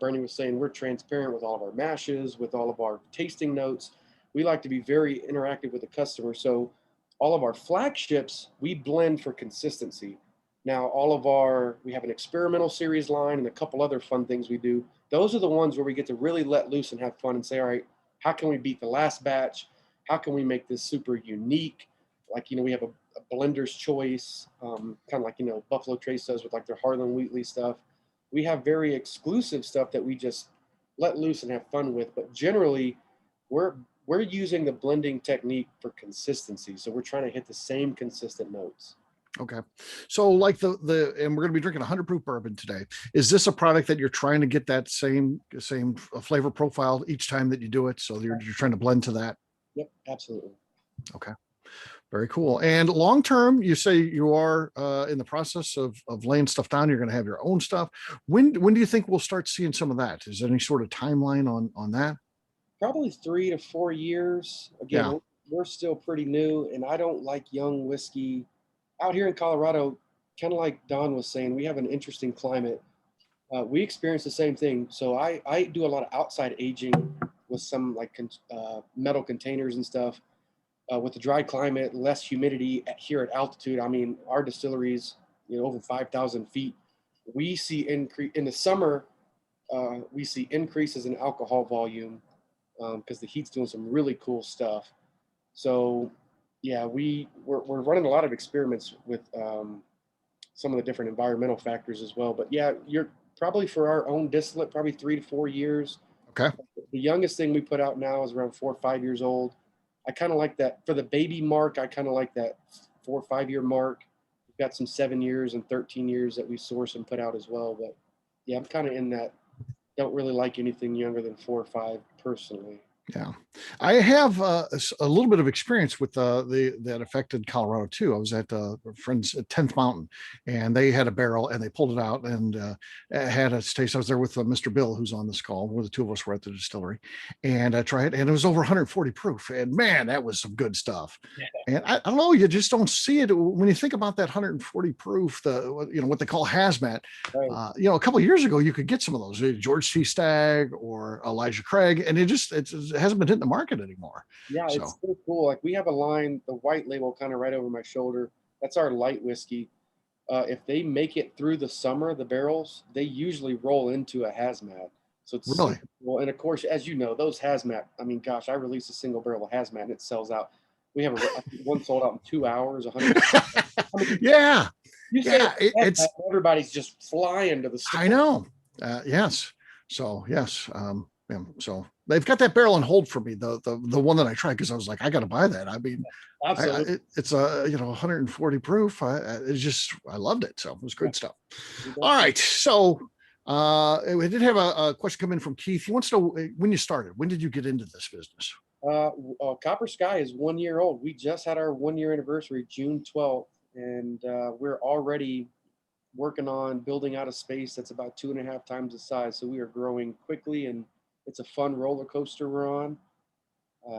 Bernie was saying, we're transparent with all of our mashes, with all of our tasting notes. We like to be very interactive with the customer. So all of our flagships, we blend for consistency. Now, we have an experimental series line and a couple other fun things we do. Those are the ones where we get to really let loose and have fun and say, all right, how can we beat the last batch? How can we make this super unique? Like, we have a blender's choice, kind of like, Buffalo Trace does with like their Harlan Wheatley stuff. We have very exclusive stuff that we just let loose and have fun with. But generally, we're we're using the blending technique for consistency. So we're trying to hit the same consistent notes. Okay. So like and we're going to be drinking 100 proof bourbon today. Is this a product that you're trying to get that same flavor profile each time that you do it? So you're trying to blend to that. Yep, absolutely. Okay. Very cool. And long term, you say you are in the process of laying stuff down. You're going to have your own stuff. When do you think we'll start seeing some of that? Is there any sort of timeline on that? Probably 3 to 4 years. Again, Yeah. we're still pretty new, and I don't like young whiskey. Out here in Colorado, kind of like Don was saying, we have an interesting climate. We experience the same thing. So I do a lot of outside aging with some like metal containers and stuff. With the dry climate, less humidity here at altitude. I mean, our distilleries, over 5,000 feet, we see increase in the summer. We see increases in alcohol volume because the heat's doing some really cool stuff. So, yeah, we're running a lot of experiments with some of the different environmental factors as well. But yeah, you're probably for our own distillate, probably 3 to 4 years. Okay. The youngest thing we put out now is around 4 or 5 years old. I kind of like that for the baby mark. I kind of like that 4 or 5 year mark. We've got some 7 years and 13 years that we source and put out as well. But yeah, I'm kind of in that. Don't really like anything younger than 4 or 5 personally. Yeah, I have a little bit of experience with that affected Colorado too. I was at a friend's at 10th Mountain, and they had a barrel and they pulled it out and had a taste. I was there with Mr. Bill, who's on this call, where the two of us were at the distillery, and I tried it, and it was over 140 proof, and man, that was some good stuff. Yeah. And I don't know, you just don't see it when you think about that 140 proof, what they call hazmat. Right. A couple of years ago, you could get some of those, George T. Stagg or Elijah Craig, and it hasn't been hitting the market anymore. Yeah, So. it's so cool. Like we have a line, the white label kind of right over my shoulder. That's our light whiskey. If they make it through the summer, the barrels, they usually roll into a hazmat. So it's Really? well, and of course, as you know, those hazmat. I mean, gosh, I released a single barrel of hazmat and it sells out. We have one sold out in 2 hours. 100. Yeah. You say Yeah, it's everybody's just flying to the store. I know. Yes. So yes. Yeah, so they've got that barrel on hold for me. The one that I tried, because I was like, I got to buy that. I mean, Absolutely. it's 140 proof. I loved it. So it was good stuff. All right. So we did have a question come in from Keith. He wants to know when you started. When did you get into this business? Copper Sky is 1 year old. We just had our 1 year anniversary, June 12th, and we're already working on building out a space that's about 2.5 times the size. So we are growing quickly, and it's a fun roller coaster we're on.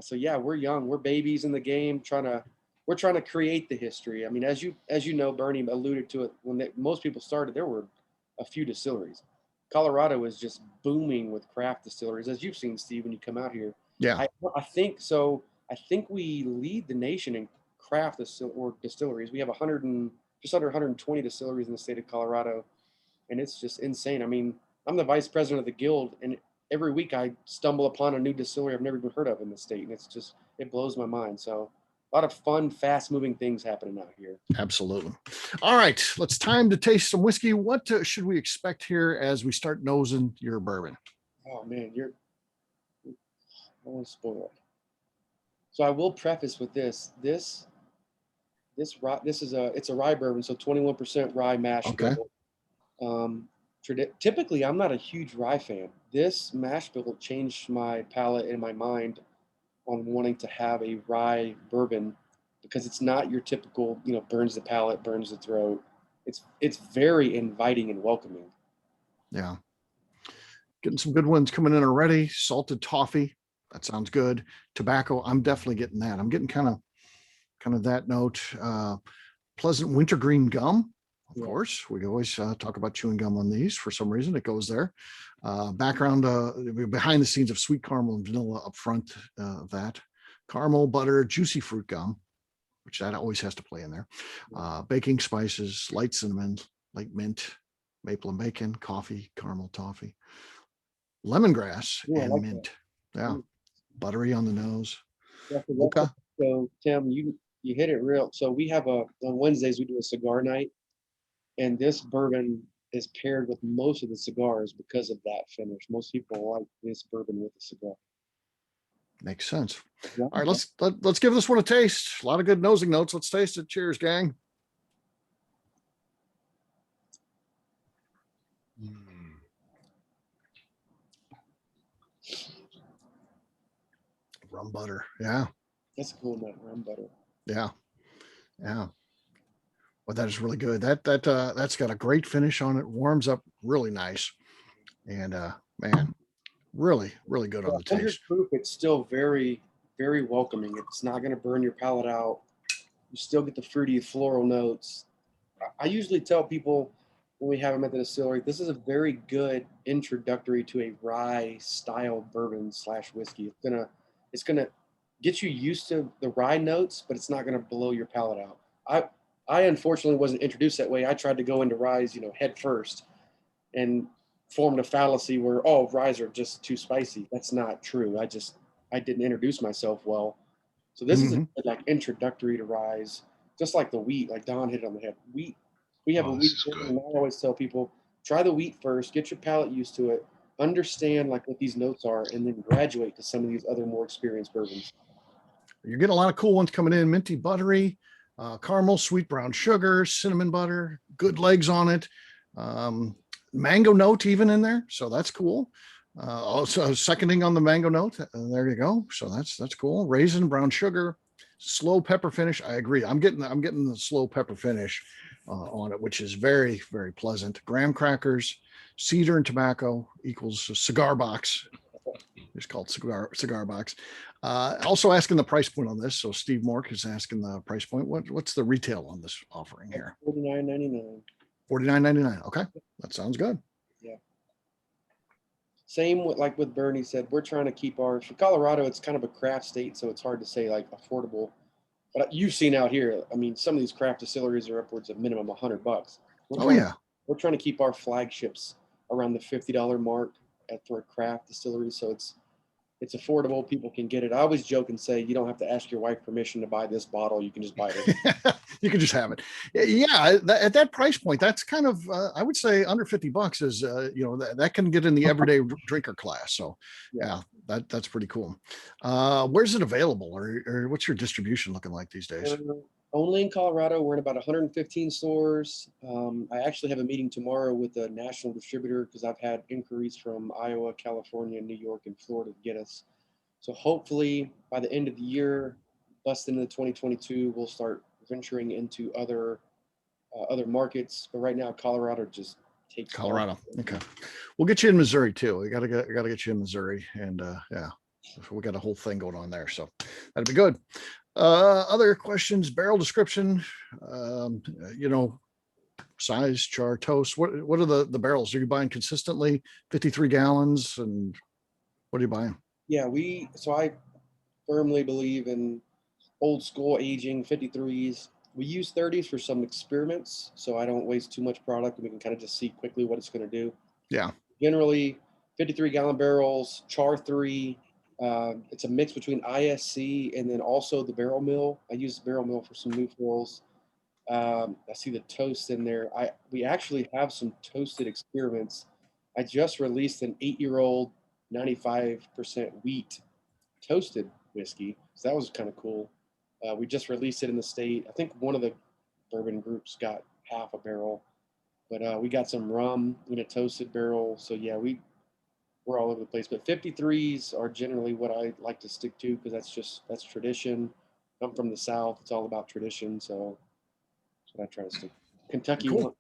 So yeah, we're young. We're babies in the game. We're trying to create the history. I mean, as you know, Bernie alluded to it. When most people started, there were a few distilleries. Colorado is just booming with craft distilleries, as you've seen, Steve, when you come out here. Yeah. I think so. I think we lead the nation in craft distilleries. We have just under 120 distilleries in the state of Colorado, and it's just insane. I mean, I'm the vice president of the guild, and every week I stumble upon a new distillery I've never even heard of in the state, and it blows my mind. So a lot of fun, fast-moving things happening out here. Absolutely. All right, it's time to taste some whiskey. What should we expect here as we start nosing your bourbon? Oh man, I want to spoil it. So I will preface with this. It's a rye bourbon, so 21% rye mash bill. Typically, I'm not a huge rye fan. This mash bill changed my palate and my mind on wanting to have a rye bourbon, because it's not your typical, burns the palate, burns the throat. It's very inviting and welcoming. Yeah. Getting some good ones coming in already. Salted toffee. That sounds good. Tobacco. I'm definitely getting that. I'm getting kind of that note. Pleasant wintergreen gum. Of course, we always talk about chewing gum on these. For some reason, it goes there. Background, behind the scenes of sweet caramel and vanilla up front of that. Caramel, butter, juicy fruit gum, which that always has to play in there. Baking spices, light cinnamon, light mint, maple and bacon, coffee, caramel toffee, lemongrass, and like mint. That. Yeah, buttery on the nose. Mocha. So Tim, you hit it real. So we have on Wednesdays we do a cigar night, and this bourbon is paired with most of the cigars because of that finish. Most people like this bourbon with a cigar. Makes sense. Yeah. All right, let's give this one a taste. A lot of good nosing notes. Let's taste it. Cheers, gang. Rum butter. Yeah. That's a cool nut, rum butter. Yeah. Yeah. Well, that is really good. That's got a great finish on it. Warms up really nice. And man, really, really good on the taste. Proof, it's still very, very welcoming. It's not going to burn your palate out. You still get the fruity floral notes. I usually tell people when we have them at the distillery, this is a very good introductory to a rye style bourbon / whiskey. It's gonna get you used to the rye notes, but it's not gonna blow your palate out. I unfortunately wasn't introduced that way. I tried to go into ryes, head first, and formed a fallacy where, ryes are just too spicy. That's not true. I didn't introduce myself well. So this is a good, introductory to ryes, just like the wheat, like Don hit it on the head. Wheat. We have a wheat, and I always tell people, try the wheat first, get your palate used to it, understand what these notes are, and then graduate to some of these other more experienced bourbons. You're getting a lot of cool ones coming in: minty, buttery, caramel, sweet brown sugar, cinnamon butter, good legs on it, mango note even in there, so that's cool. Also seconding on the mango note. There you go. So that's cool. Raisin, brown sugar, slow pepper finish. I agree. I'm getting the slow pepper finish on it, which is very, very pleasant. Graham crackers, cedar and tobacco equals a cigar box. It's called cigar box. Also asking the price point on this. So Steve Mork is asking the price point. What's the retail on this offering here? $49.99. $49.99. Okay, that sounds good. Yeah. Same with Bernie said, we're trying to keep for Colorado, it's kind of a craft state, so it's hard to say like affordable. But you've seen out here, I mean, some of these craft distilleries are upwards of minimum $100. We're trying to keep our flagships around the $50 mark for a craft distillery, so it's affordable. People can get it. I always joke and say, you don't have to ask your wife permission to buy this bottle. You can just buy it. You can just have it. Yeah. At that price point, that's kind of, I would say under $50 is, that can get in the everyday drinker class. So yeah, that's pretty cool. Where's it available or what's your distribution looking like these days? Only in Colorado. We're in about 115 stores. I actually have a meeting tomorrow with a national distributor because I've had inquiries from Iowa, California, New York, and Florida to get us. So hopefully by the end of the year, bust into 2022, we'll start venturing into other markets. But right now, Colorado just takes Colorado. Okay, we'll get you in Missouri too. We gotta get you in Missouri, and we got a whole thing going on there. So that'd be good. Other questions, barrel description, size, char, toast. What are the barrels? Are you buying consistently 53 gallons? And what are you buying? Yeah, I firmly believe in old school aging 53s. We use 30s for some experiments, so I don't waste too much product and we can kind of just see quickly what it's going to do. Yeah. Generally 53 gallon barrels, char 3. It's a mix between ISC and then also the barrel mill. I use the barrel mill for some new fills. I see the toast in there. We actually have some toasted experiments. I just released an 8-year-old 95% wheat toasted whiskey. So that was kind of cool. We just released it in the state. I think one of the bourbon groups got half a barrel, but we got some rum in a toasted barrel. So yeah, we're all over the place, but 53s are generally what I like to stick to because that's tradition. I'm from the South. It's all about tradition. So that's what I try to stick. Kentucky. Cool.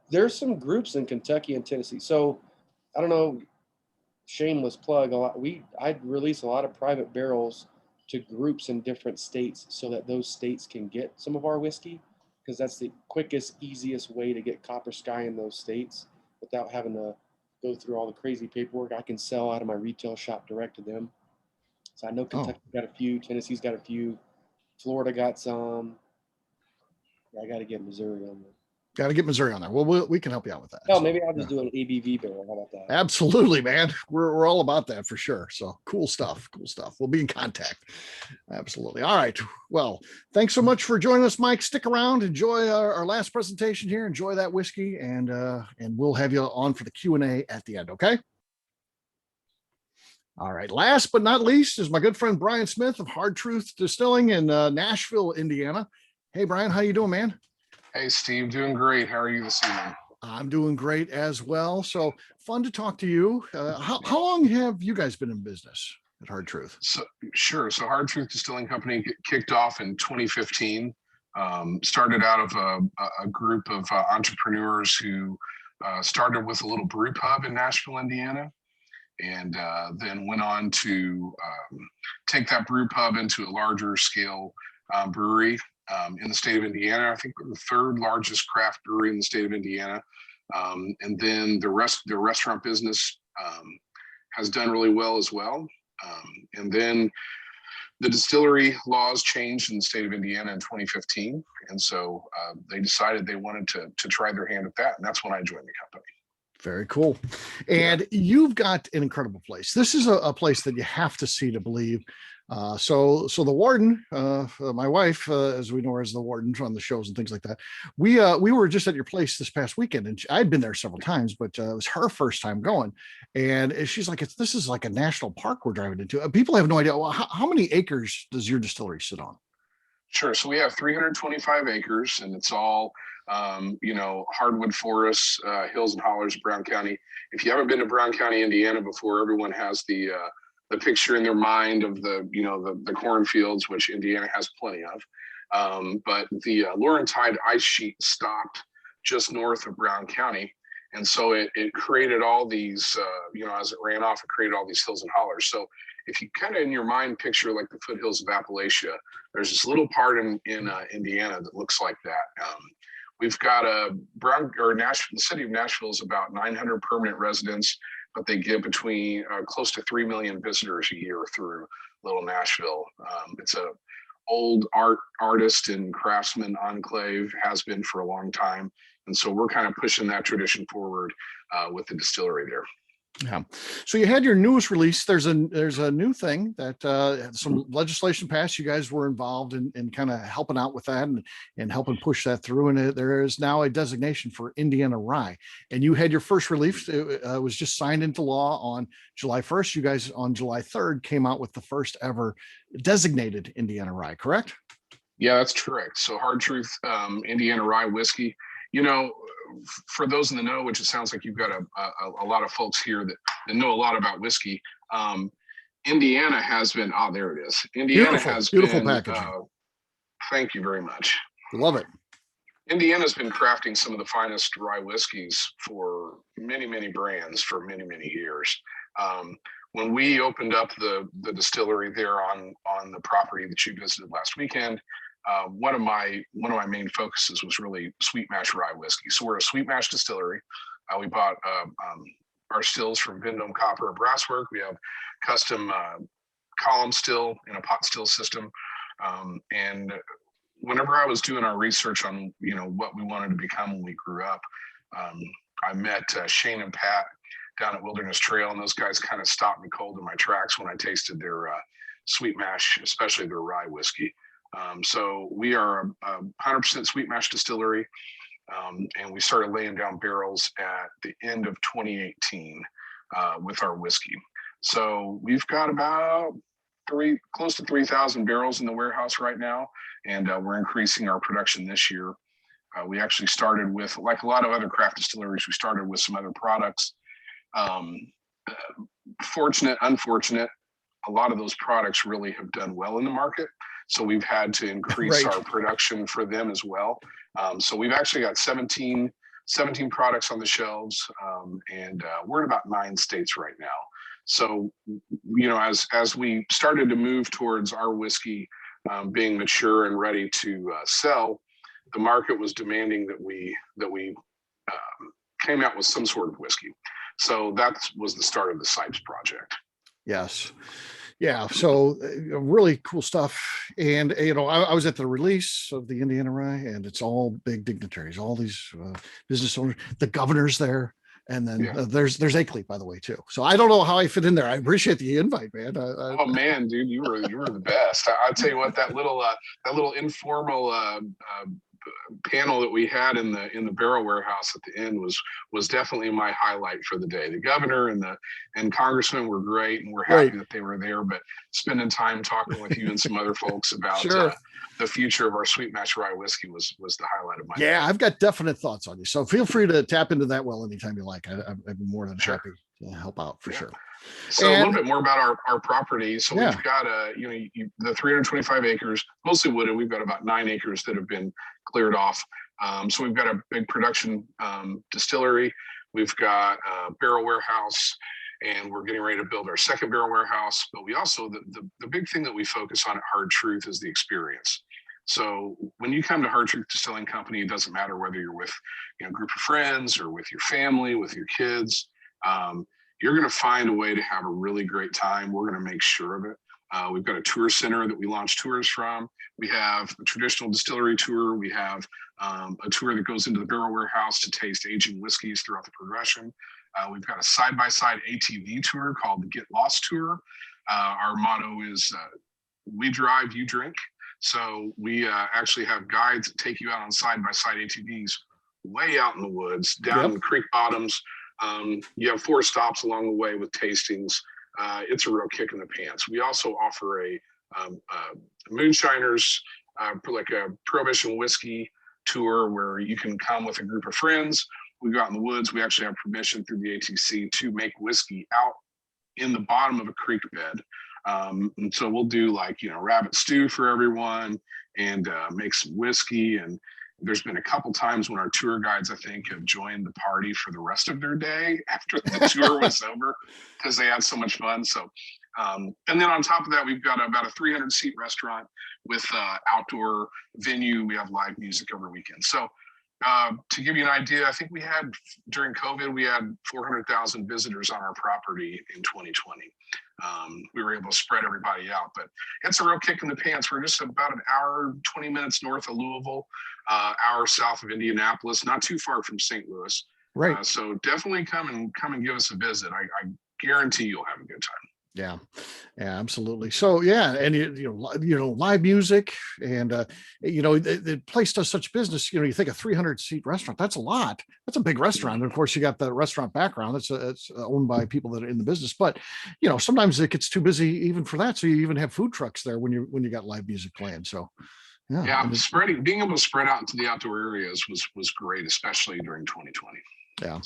There's some groups in Kentucky and Tennessee. So I don't know, shameless plug. I'd release a lot of private barrels to groups in different states so that those states can get some of our whiskey because that's the quickest, easiest way to get Copper Sky in those states without having to go through all the crazy paperwork. I can sell out of my retail shop direct to them. So I know Kentucky's got a few, Tennessee's got a few, Florida got some. Yeah, I got to get Missouri on there. Got to get Missouri on there. Well, we can help you out with that. Oh, so, maybe I'll just do an ABV barrel. How about that? Absolutely, man. We're all about that for sure. So cool stuff. We'll be in contact. Absolutely. All right. Well, thanks so much for joining us, Mike. Stick around. Enjoy our last presentation here. Enjoy that whiskey, and we'll have you on for the Q&A at the end. Okay. All right. Last but not least is my good friend Bryan Smith of Hard Truth Distilling in Nashville, Indiana. Hey, Bryan, how you doing, man? Hey, Steve, doing great. How are you this evening? I'm doing great as well. So fun to talk to you. How long have you guys been in business at Hard Truth? So Hard Truth Distilling Company kicked off in 2015. Started out of a group of entrepreneurs who started with a little brew pub in Nashville, Indiana, and then went on to take that brew pub into a larger scale brewery. In the state of Indiana. I think we're the third largest craft brewery in the state of Indiana. And then the restaurant business has done really well as well. And then the distillery laws changed in the state of Indiana in 2015. And so they decided they wanted to try their hand at that. And that's when I joined the company. Very cool. And you've got an incredible place. This is a place that you have to see to believe. So the warden, my wife, as we know her as the warden on the shows and things like that, we were just at your place this past weekend, and I'd been there several times, but it was her first time going, and she's like, this is like a national park we're driving into. People have no idea. Well, how many acres does your distillery sit on? Sure. So we have 325 acres, and it's all, hardwood forests, hills and hollers, Brown County. If you haven't been to Brown County, Indiana before, everyone has the picture in their mind of the cornfields, which Indiana has plenty of. But the Laurentide ice sheet stopped just north of Brown County. And so it created all these, as it ran off, it created all these hills and hollers. So if you kind of in your mind picture like the foothills of Appalachia, there's this little part in Indiana that looks like that. We've got the city of Nashville is about 900 permanent residents, but they get between close to 3 million visitors a year through Little Nashville. It's a old artist and craftsman enclave, has been for a long time. And so we're kind of pushing that tradition forward with the distillery there. Yeah. So you had your newest release. There's a new thing that some legislation passed. You guys were involved in kind of helping out with that and helping push that through. And there is now a designation for Indiana rye. And you had your first release. It was just signed into law on July 1st. You guys on July 3rd came out with the first ever designated Indiana rye, correct? Yeah, that's correct. So Hard Truth Indiana rye whiskey. For those in the know, which it sounds like you've got a lot of folks here that know a lot about whiskey. Indiana has been, there it is. Indiana has beautiful been, packaging. Thank you very much. Love it. Indiana's been crafting some of the finest rye whiskeys for many, many brands for many, many years. When we opened up the distillery there on the property that you visited last weekend, one of my main focuses was really sweet mash rye whiskey. So we're a sweet mash distillery. We bought our stills from Vendome Copper and Brasswork. We have custom column still in a pot still system. And whenever I was doing our research on what we wanted to become when we grew up, I met Shane and Pat down at Wilderness Trail, and those guys kind of stopped me cold in my tracks when I tasted their sweet mash, especially their rye whiskey. So we are a 100% sweet mash distillery, and we started laying down barrels at the end of 2018 with our whiskey. So we've got about close to 3,000 barrels in the warehouse right now, and we're increasing our production this year. We actually started with, like a lot of other craft distilleries, we started with some other products. Fortunate, unfortunate, a lot of those products really have done well in the market. So we've had to increase our production for them as well. So we've actually got 17 products on the shelves, and we're in about 9 states right now. So, as we started to move towards our whiskey being mature and ready to sell, the market was demanding that we came out with some sort of whiskey. So that was the start of the Sipes project. Yes. Yeah. So really cool stuff. And, I was at the release of the Indiana rye, and it's all big dignitaries, all these business owners, the governor's there. And then there's Akley, by the way, too. So I don't know how I fit in there. I appreciate the invite, man. Oh man, dude, you were the best. I'll tell you what, that little informal panel that we had in the barrel warehouse at the end was definitely my highlight for the day. The governor and congressman were great, and we're happy that they were there. But spending time talking with you and some other folks about the future of our sweet mash rye whiskey was the highlight of my day. I've got definite thoughts on you, so feel free to tap into that well anytime you like. I'd be more than happy to help out for sure. So a little bit more about our property. So we've got the 325 acres, mostly wooded. We've got about 9 acres that have been cleared off. So we've got a big production distillery. We've got a barrel warehouse, and we're getting ready to build our second barrel warehouse. But we also, the big thing that we focus on at Hard Truth is the experience. So when you come to Hard Truth Distilling Company, it doesn't matter whether you're with a group of friends or with your family, with your kids. You're going to find a way to have a really great time. We're going to make sure of it. We've got a tour center that we launch tours from. We have a traditional distillery tour. We have a tour that goes into the barrel warehouse to taste aging whiskeys throughout the progression. We've got a side-by-side ATV tour called the Get Lost Tour. Our motto is we drive, you drink. So we actually have guides that take you out on side-by-side ATVs way out in the woods, down in the creek bottoms. You have 4 stops along the way with tastings. It's a real kick in the pants. We also offer a moonshiners like a Prohibition whiskey tour where you can come with a group of friends. We go out in the woods. We actually have permission through the ATC to make whiskey out in the bottom of a creek bed. And so we'll do like, rabbit stew for everyone and make some whiskey. And there's been a couple times when our tour guides, I think, have joined the party for the rest of their day after the tour was over because they had so much fun. So, and then on top of that, we've got about a 300-seat restaurant with outdoor venue. We have live music every weekend. So to give you an idea, I think during COVID, we had 400,000 visitors on our property in 2020. We were able to spread everybody out, but it's a real kick in the pants. We're just about an hour, 20 minutes north of Louisville, hour south of Indianapolis, not too far from St. Louis. Right. So definitely come and give us a visit. I guarantee you'll have a good time. Yeah, absolutely. So yeah, and live music, and the place does such business. You think a 300-seat restaurant, that's a lot. That's a big restaurant. And of course, you got the restaurant background. It's owned by people that are in the business. But sometimes it gets too busy even for that. So you even have food trucks there when you got live music playing. So yeah, being able to spread out into the outdoor areas was great, especially during 2020. Yeah,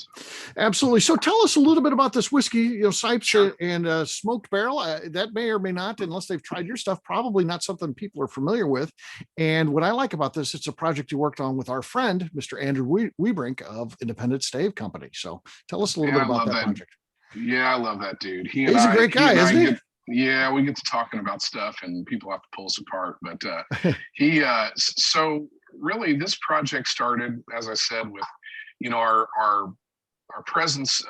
absolutely. So tell us a little bit about this whiskey, Sipes Sure. and smoked barrel. That may or may not, unless they've tried your stuff, probably not something people are familiar with. And what I like about this, it's a project you worked on with our friend, Mr. Andrew Webrink of Independent Stave Company. So tell us a little bit about that project. Yeah, I love that dude. He's a great guy, isn't he? Yeah, we get to talking about stuff and people have to pull us apart. But so really this project started, as I said, with our presence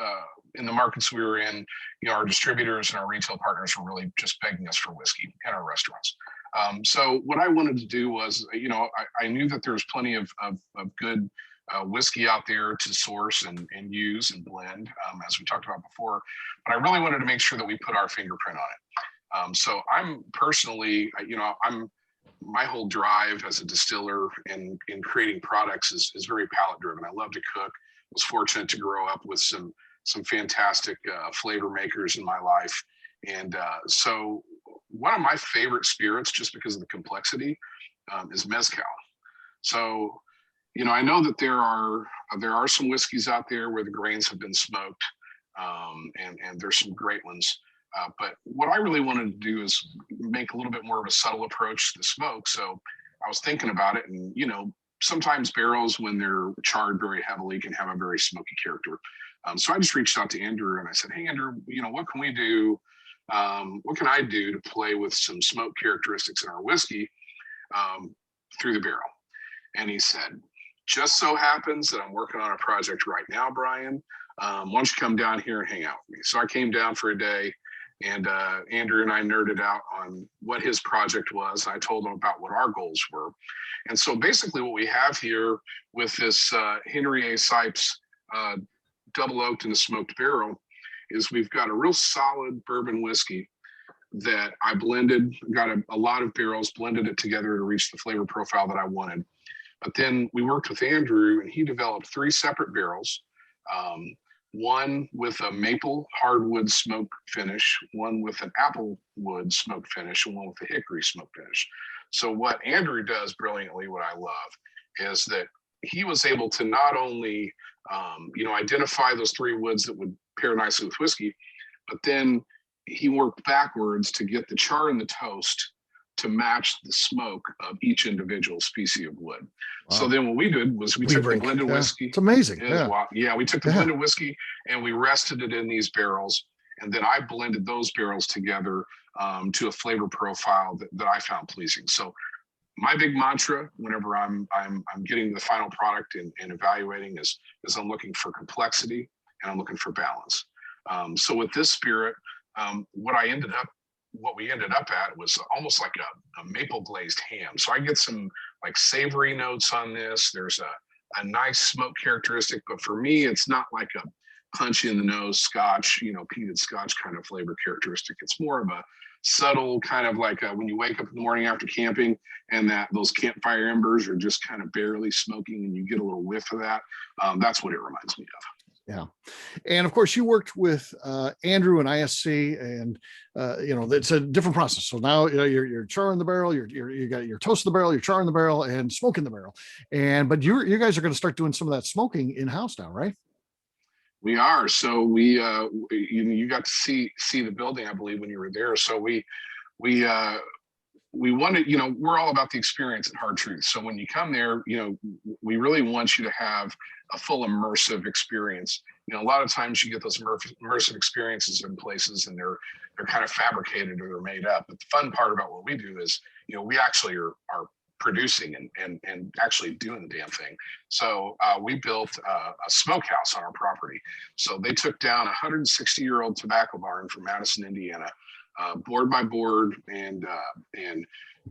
in the markets we were in. Our distributors and our retail partners were really just begging us for whiskey in our restaurants. So what I wanted to do was, I knew that there was plenty of good whiskey out there to source and use and blend, as we talked about before. But I really wanted to make sure that we put our fingerprint on it. So I'm personally, my whole drive as a distiller in creating products is very palate driven. I love to cook. Was fortunate to grow up with some fantastic flavor makers in my life. And so one of my favorite spirits, just because of the complexity, is mezcal. So, I know that there are some whiskeys out there where the grains have been smoked, and there's some great ones. But what I really wanted to do is make a little bit more of a subtle approach to the smoke. So I was thinking about it, and sometimes barrels, when they're charred very heavily, can have a very smoky character. So I just reached out to Andrew and I said, "Hey, Andrew, what can we do? What can I do to play with some smoke characteristics in our whiskey through the barrel?" And he said, "Just so happens that I'm working on a project right now, Bryan. Why don't you come down here and hang out with me?" So I came down for a day. And Andrew and I nerded out on what his project was. I told him about what our goals were. And so basically what we have here with this Henry A. Sipes double oaked in a smoked barrel is we've got a real solid bourbon whiskey that I blended, got a lot of barrels, blended it together to reach the flavor profile that I wanted. But then we worked with Andrew and he developed 3 separate barrels. One with a maple hardwood smoke finish, one with an apple wood smoke finish, and one with a hickory smoke finish. So what Andrew does brilliantly, what I love, is that he was able to not only, identify those 3 woods that would pair nicely with whiskey, but then he worked backwards to get the char and the toast to match the smoke of each individual species of wood. Wow. So then what we did was we took the blended whiskey. It's amazing. We took the blended whiskey and we rested it in these barrels. And then I blended those barrels together to a flavor profile that I found pleasing. So my big mantra whenever I'm getting the final product and evaluating is I'm looking for complexity and I'm looking for balance. So with this spirit, what we ended up at was almost like a maple glazed ham. So I get some like savory notes on this. There's a nice smoke characteristic, but for me, it's not like a punch in the nose Scotch, peated Scotch kind of flavor characteristic. It's more of a subtle kind of like when you wake up in the morning after camping and those campfire embers are just kind of barely smoking and you get a little whiff of that. That's what it reminds me of. Yeah. And of course, you worked with Andrew and ISC, and it's a different process. So now you're charring the barrel, you got your toasting the barrel, you're charring the barrel, and smoking the barrel. But you guys are going to start doing some of that smoking in house now, right? We are. So you got to see the building, I believe, when you were there. So we wanted, we're all about the experience at Hard Truth. So when you come there, we really want you to have a full immersive experience. A lot of times you get those immersive experiences in places and they're kind of fabricated or they're made up. But the fun part about what we do is, we actually are producing and actually doing the damn thing. So we built a smokehouse on our property. So they took down a 160-year-old tobacco barn from Madison, Indiana, board by board, and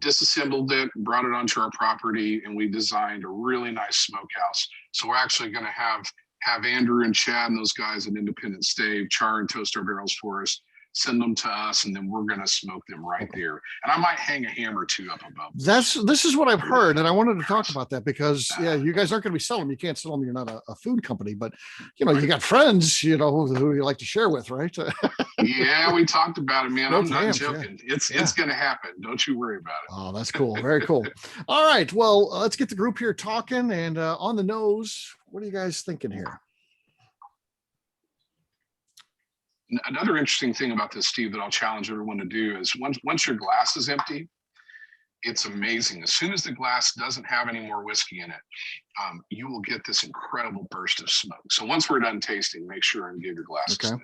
disassembled it, brought it onto our property, and we designed a really nice smokehouse. So we're actually going to have Andrew and Chad and those guys at Independent Stave char and toast our barrels for us, send them to us, and then we're going to smoke them right there. And I might hang a ham or two up above. This is what I've heard, and I wanted to talk about that because you guys aren't going to be selling them. You can't sell them. You're not a food company, but you got friends, who you like to share with, right? Yeah, we talked about it, man. No I'm not jams, joking. Yeah. It's going to happen. Don't you worry about it. Oh, that's cool. Very cool. All right. Well, let's get the group here talking, and on the nose, what are you guys thinking here? Another interesting thing about this, Steve, that I'll challenge everyone to do is once your glass is empty, it's amazing. As soon as the glass doesn't have any more whiskey in it, you will get this incredible burst of smoke. So once we're done tasting, make sure and give your glass a sniff.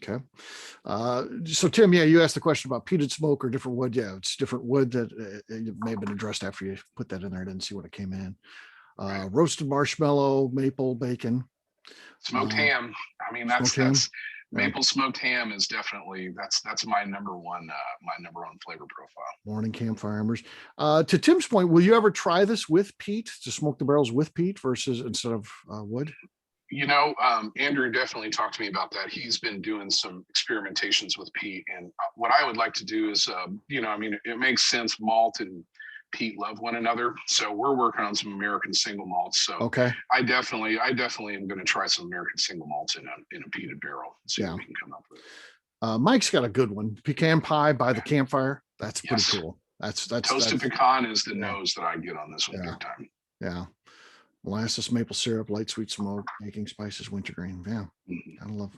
Okay. So Tim, you asked the question about peated smoke or different wood. Yeah, it's different wood that it may have been addressed after you put that in there. I didn't see what it came in. Right. Roasted marshmallow, maple, bacon. Smoked ham. I mean, that's maple smoked ham is definitely that's my number one flavor profile. Morning campfire embers. To Tim's point, will you ever try this with peat, to smoke the barrels with peat versus instead of wood? Andrew definitely talked to me about that. He's been doing some experimentations with peat, and what I would like to do is, it makes sense. Malt and peat love one another, so we're working on some American single malts. So okay, I definitely am going to try some American single malts in a peated barrel. See what we can come up with. Mike's got a good one. Pecan pie by the campfire. That's pretty cool. That's toasted pecan is the nose that I get on this one big time. Yeah. Molasses, maple syrup, light sweet smoke, baking spices, wintergreen. Yeah, I love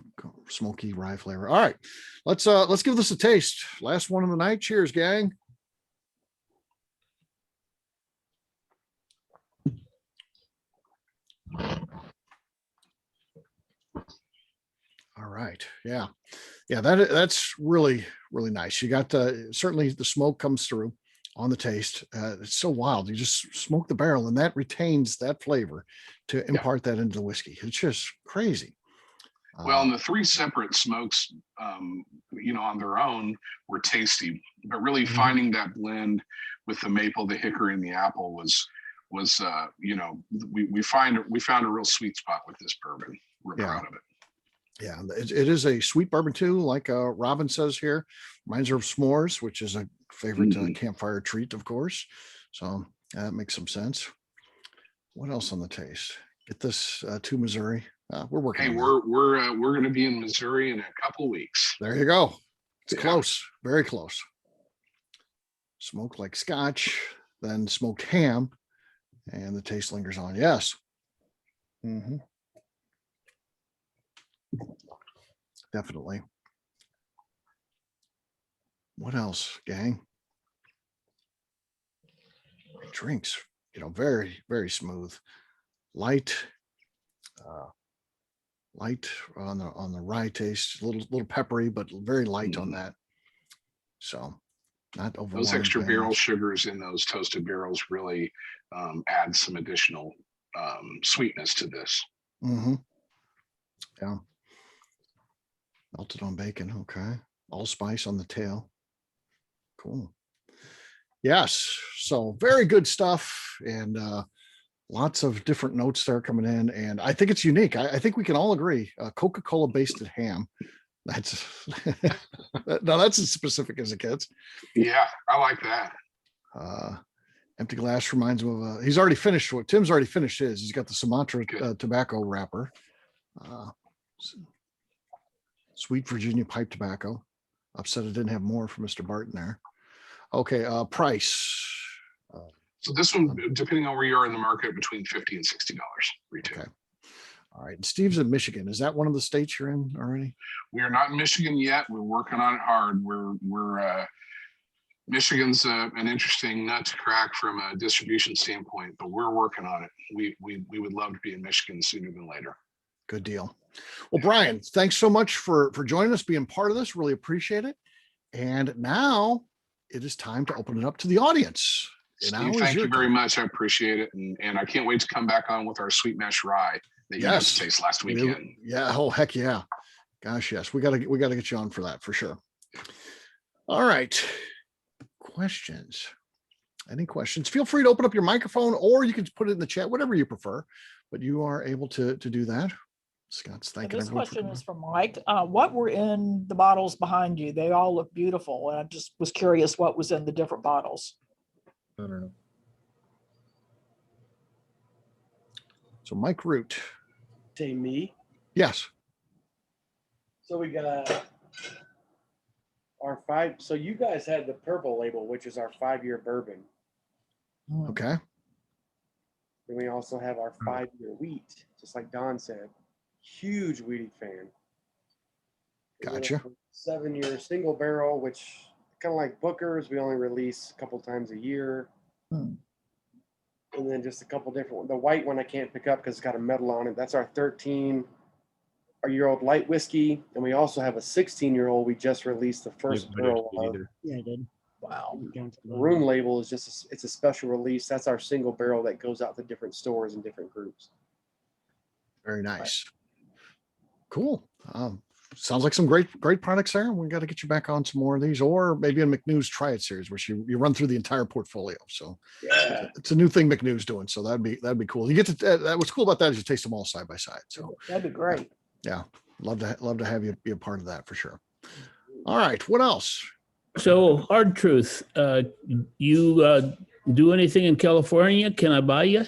smoky rye flavor. All right, let's give this a taste. Last one of the night. Cheers, gang. All right, yeah, that's really nice. You got certainly the smoke comes through on the taste. It's so wild. You just smoke the barrel and that retains that flavor to impart that into the whiskey. It's just crazy. Well, and the three separate smokes, on their own were tasty, but really finding that blend with the maple, the hickory, and the apple was we found a real sweet spot with this bourbon. We're proud of it. Yeah, it is a sweet bourbon too, like Robin says here. Reminds her of s'mores, which is a favorite campfire treat, of course. So that makes some sense. What else on the taste? Get this to Missouri. We're working. Hey, we're going to be in Missouri in a couple weeks. There you go. It's close, very close. Smoked like Scotch, then smoked ham, and the taste lingers on. Yes. Definitely. What else, gang? Drinks, very, very smooth. Light on the rye taste, a little peppery, but very light on that. So not overwhelming. Those extra barrel sugars in those toasted barrels really add some additional sweetness to this. Yeah. Melted on bacon. Okay. Allspice on the tail. Cool. Yes. So very good stuff. And lots of different notes there coming in. And I think it's unique. I think we can all agree. Coca-Cola basted ham. That's now that's as specific as it gets. Yeah, I like that. Empty glass reminds him of he's already finished what Tim's already finished his. He's got the Sumatra tobacco wrapper. Sweet Virginia pipe tobacco. Upset I didn't have more for Mr. Barton there. Okay, price. So this one, depending on where you are in the market, between $50 and $60 retail. Okay. All right. Steve's in Michigan. Is that one of the states you're in already? We are not in Michigan yet. We're working on it hard. Michigan's an interesting nut to crack from a distribution standpoint, but we're working on it. We would love to be in Michigan sooner than later. Good deal. Well, Bryan, thanks so much for joining us, being part of this. Really appreciate it. And now it is time to open it up to the audience. Steve, thank you very much. I appreciate it. And I can't wait to come back on with our sweet mesh rye that you got to taste last weekend. Yeah. Oh, heck yeah. Gosh, yes. We gotta get you on for that for sure. All right. Questions. Any questions? Feel free to open up your microphone, or you can put it in the chat, whatever you prefer, but you are able to do that. Scott's thanking This everyone. question is from Mike. What were in the bottles behind you? They all look beautiful. And I just was curious what was in the different bottles. I don't know. So Mike Root. Say me. Yes. So we got our 5. So you guys had the purple label, which is our 5-year bourbon. Okay. Then we also have our 5-year wheat, just like Don said. Huge wheaty fan. Gotcha. 7-year single barrel, which kind of like Booker's, we only release a couple times a year. And then just a couple different ones. The white one I can't pick up because it's got a medal on it. That's our 13-year-old light whiskey. And we also have a 16-year-old we just released the first barrel of. Yeah, I did. Wow. The room label is just it's a special release. That's our single barrel that goes out to different stores and different groups. Very nice. Cool. Sounds like some great products there. We got to get you back on some more of these, or maybe in McNew's Try It series, where you run through the entire portfolio. So Yeah. it's a new thing McNew's doing. So that'd be cool. You get to what's cool about that is you taste them all side by side. So That'd be great. yeah, love to have you be a part of that for sure. All right, what else? So, hard truth, you do anything in California? Can I buy you?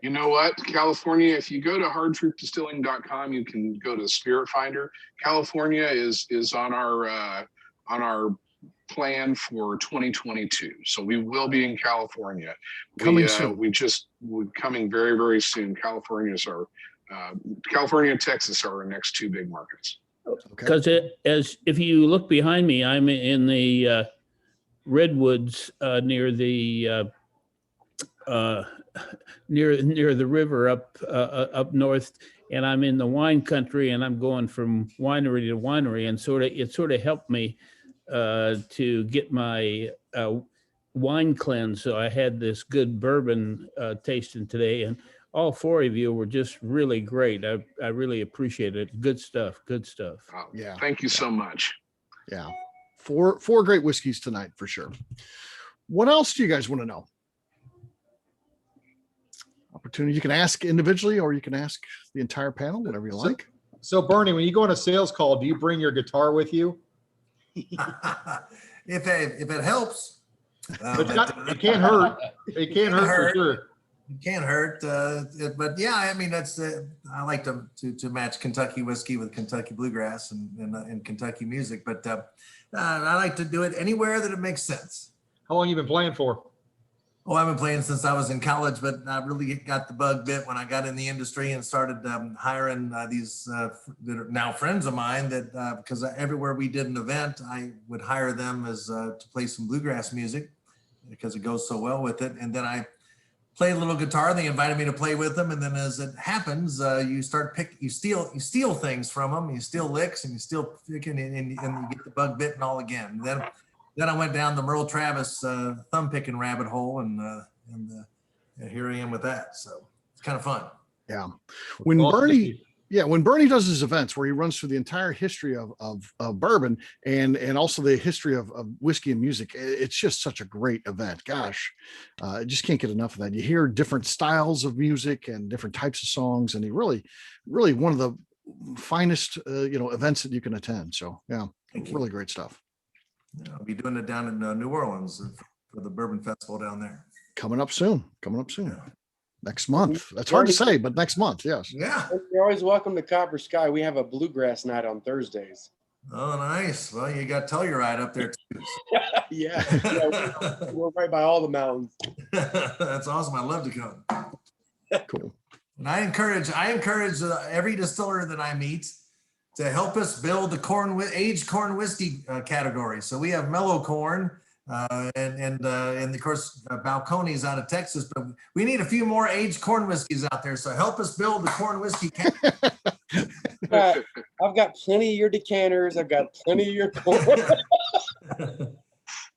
You know what? California, if you go to hardtruthdistilling.com, you can go to Spirit Finder. California is on our plan for 2022. So we will be in California. Coming soon. We're coming very, very soon. California and Texas are our next 2 big markets. Okay. Because if you look behind me, I'm in the redwoods near the near the river up north, and I'm in the wine country, and I'm going from winery to winery, and it sort of helped me to get my wine cleanse. So I had this good bourbon tasting today, and all 4 of you were just really great. I really appreciate it. Good stuff. Yeah. Thank you so much. Yeah. 4 great whiskeys tonight for sure. What else do you guys want to know? Opportunity. You can ask individually, or you can ask the entire panel, whatever you like. So Bernie, when you go on a sales call, do you bring your guitar with you? If it helps. It can't hurt. It can't hurt for sure. It can't hurt, but yeah, I mean that's. I like to match Kentucky whiskey with Kentucky bluegrass and Kentucky music, but I like to do it anywhere that it makes sense. How long you been playing for? Oh, I've been playing since I was in college, but I really got the bug bit when I got in the industry and started hiring these that are now friends of mine. That because everywhere we did an event, I would hire them as to play some bluegrass music because it goes so well with it, and then I play a little guitar. They invited me to play with them, and then as it happens, you steal things from them. You steal licks, and you steal picking, and you get the bug bitten all again. Then I went down the Merle Travis thumb picking rabbit hole, and here I am with that. So it's kind of fun. Yeah. When Bernie does his events where he runs through the entire history of bourbon and also the history of whiskey and music, it's just such a great event. Gosh, I just can't get enough of that. You hear different styles of music and different types of songs, and he really one of the finest events that you can attend. So yeah, really great stuff. Yeah, I'll be doing it down in New Orleans for the Bourbon Festival down there. Coming up soon. Yeah. Next month. That's hard to say, but next month, yes. Yeah. You're always welcome to Copper Sky. We have a bluegrass night on Thursdays. Oh, nice. Well, you got Telluride up there too. Yeah, we're right by all the mountains. That's awesome. I love to come. Cool. And I encourage every distiller that I meet to help us build the aged corn whiskey category. So we have mellow corn and of course Balcones out of Texas, but we need a few more aged corn whiskeys out there. So help us build the corn whiskey category. I've got plenty of your decanters. I've got plenty of your corn.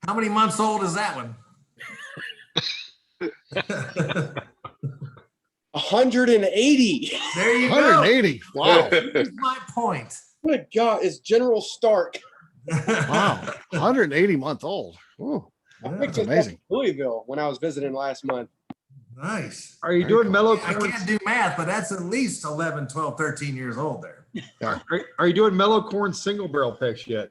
How many months old is that one? 180. There you go. 180. Wow. Here's my point. Good God, it's General Stark. Wow. 180-month-old. Ooh, I Yeah, picked that's it up amazing. in Louisville when I was visiting last month. Nice. Are you Very doing cool. mellow I corn? can't do math, but that's at least 11, 12, 13 years old there. Are you doing mellow corn single barrel picks yet?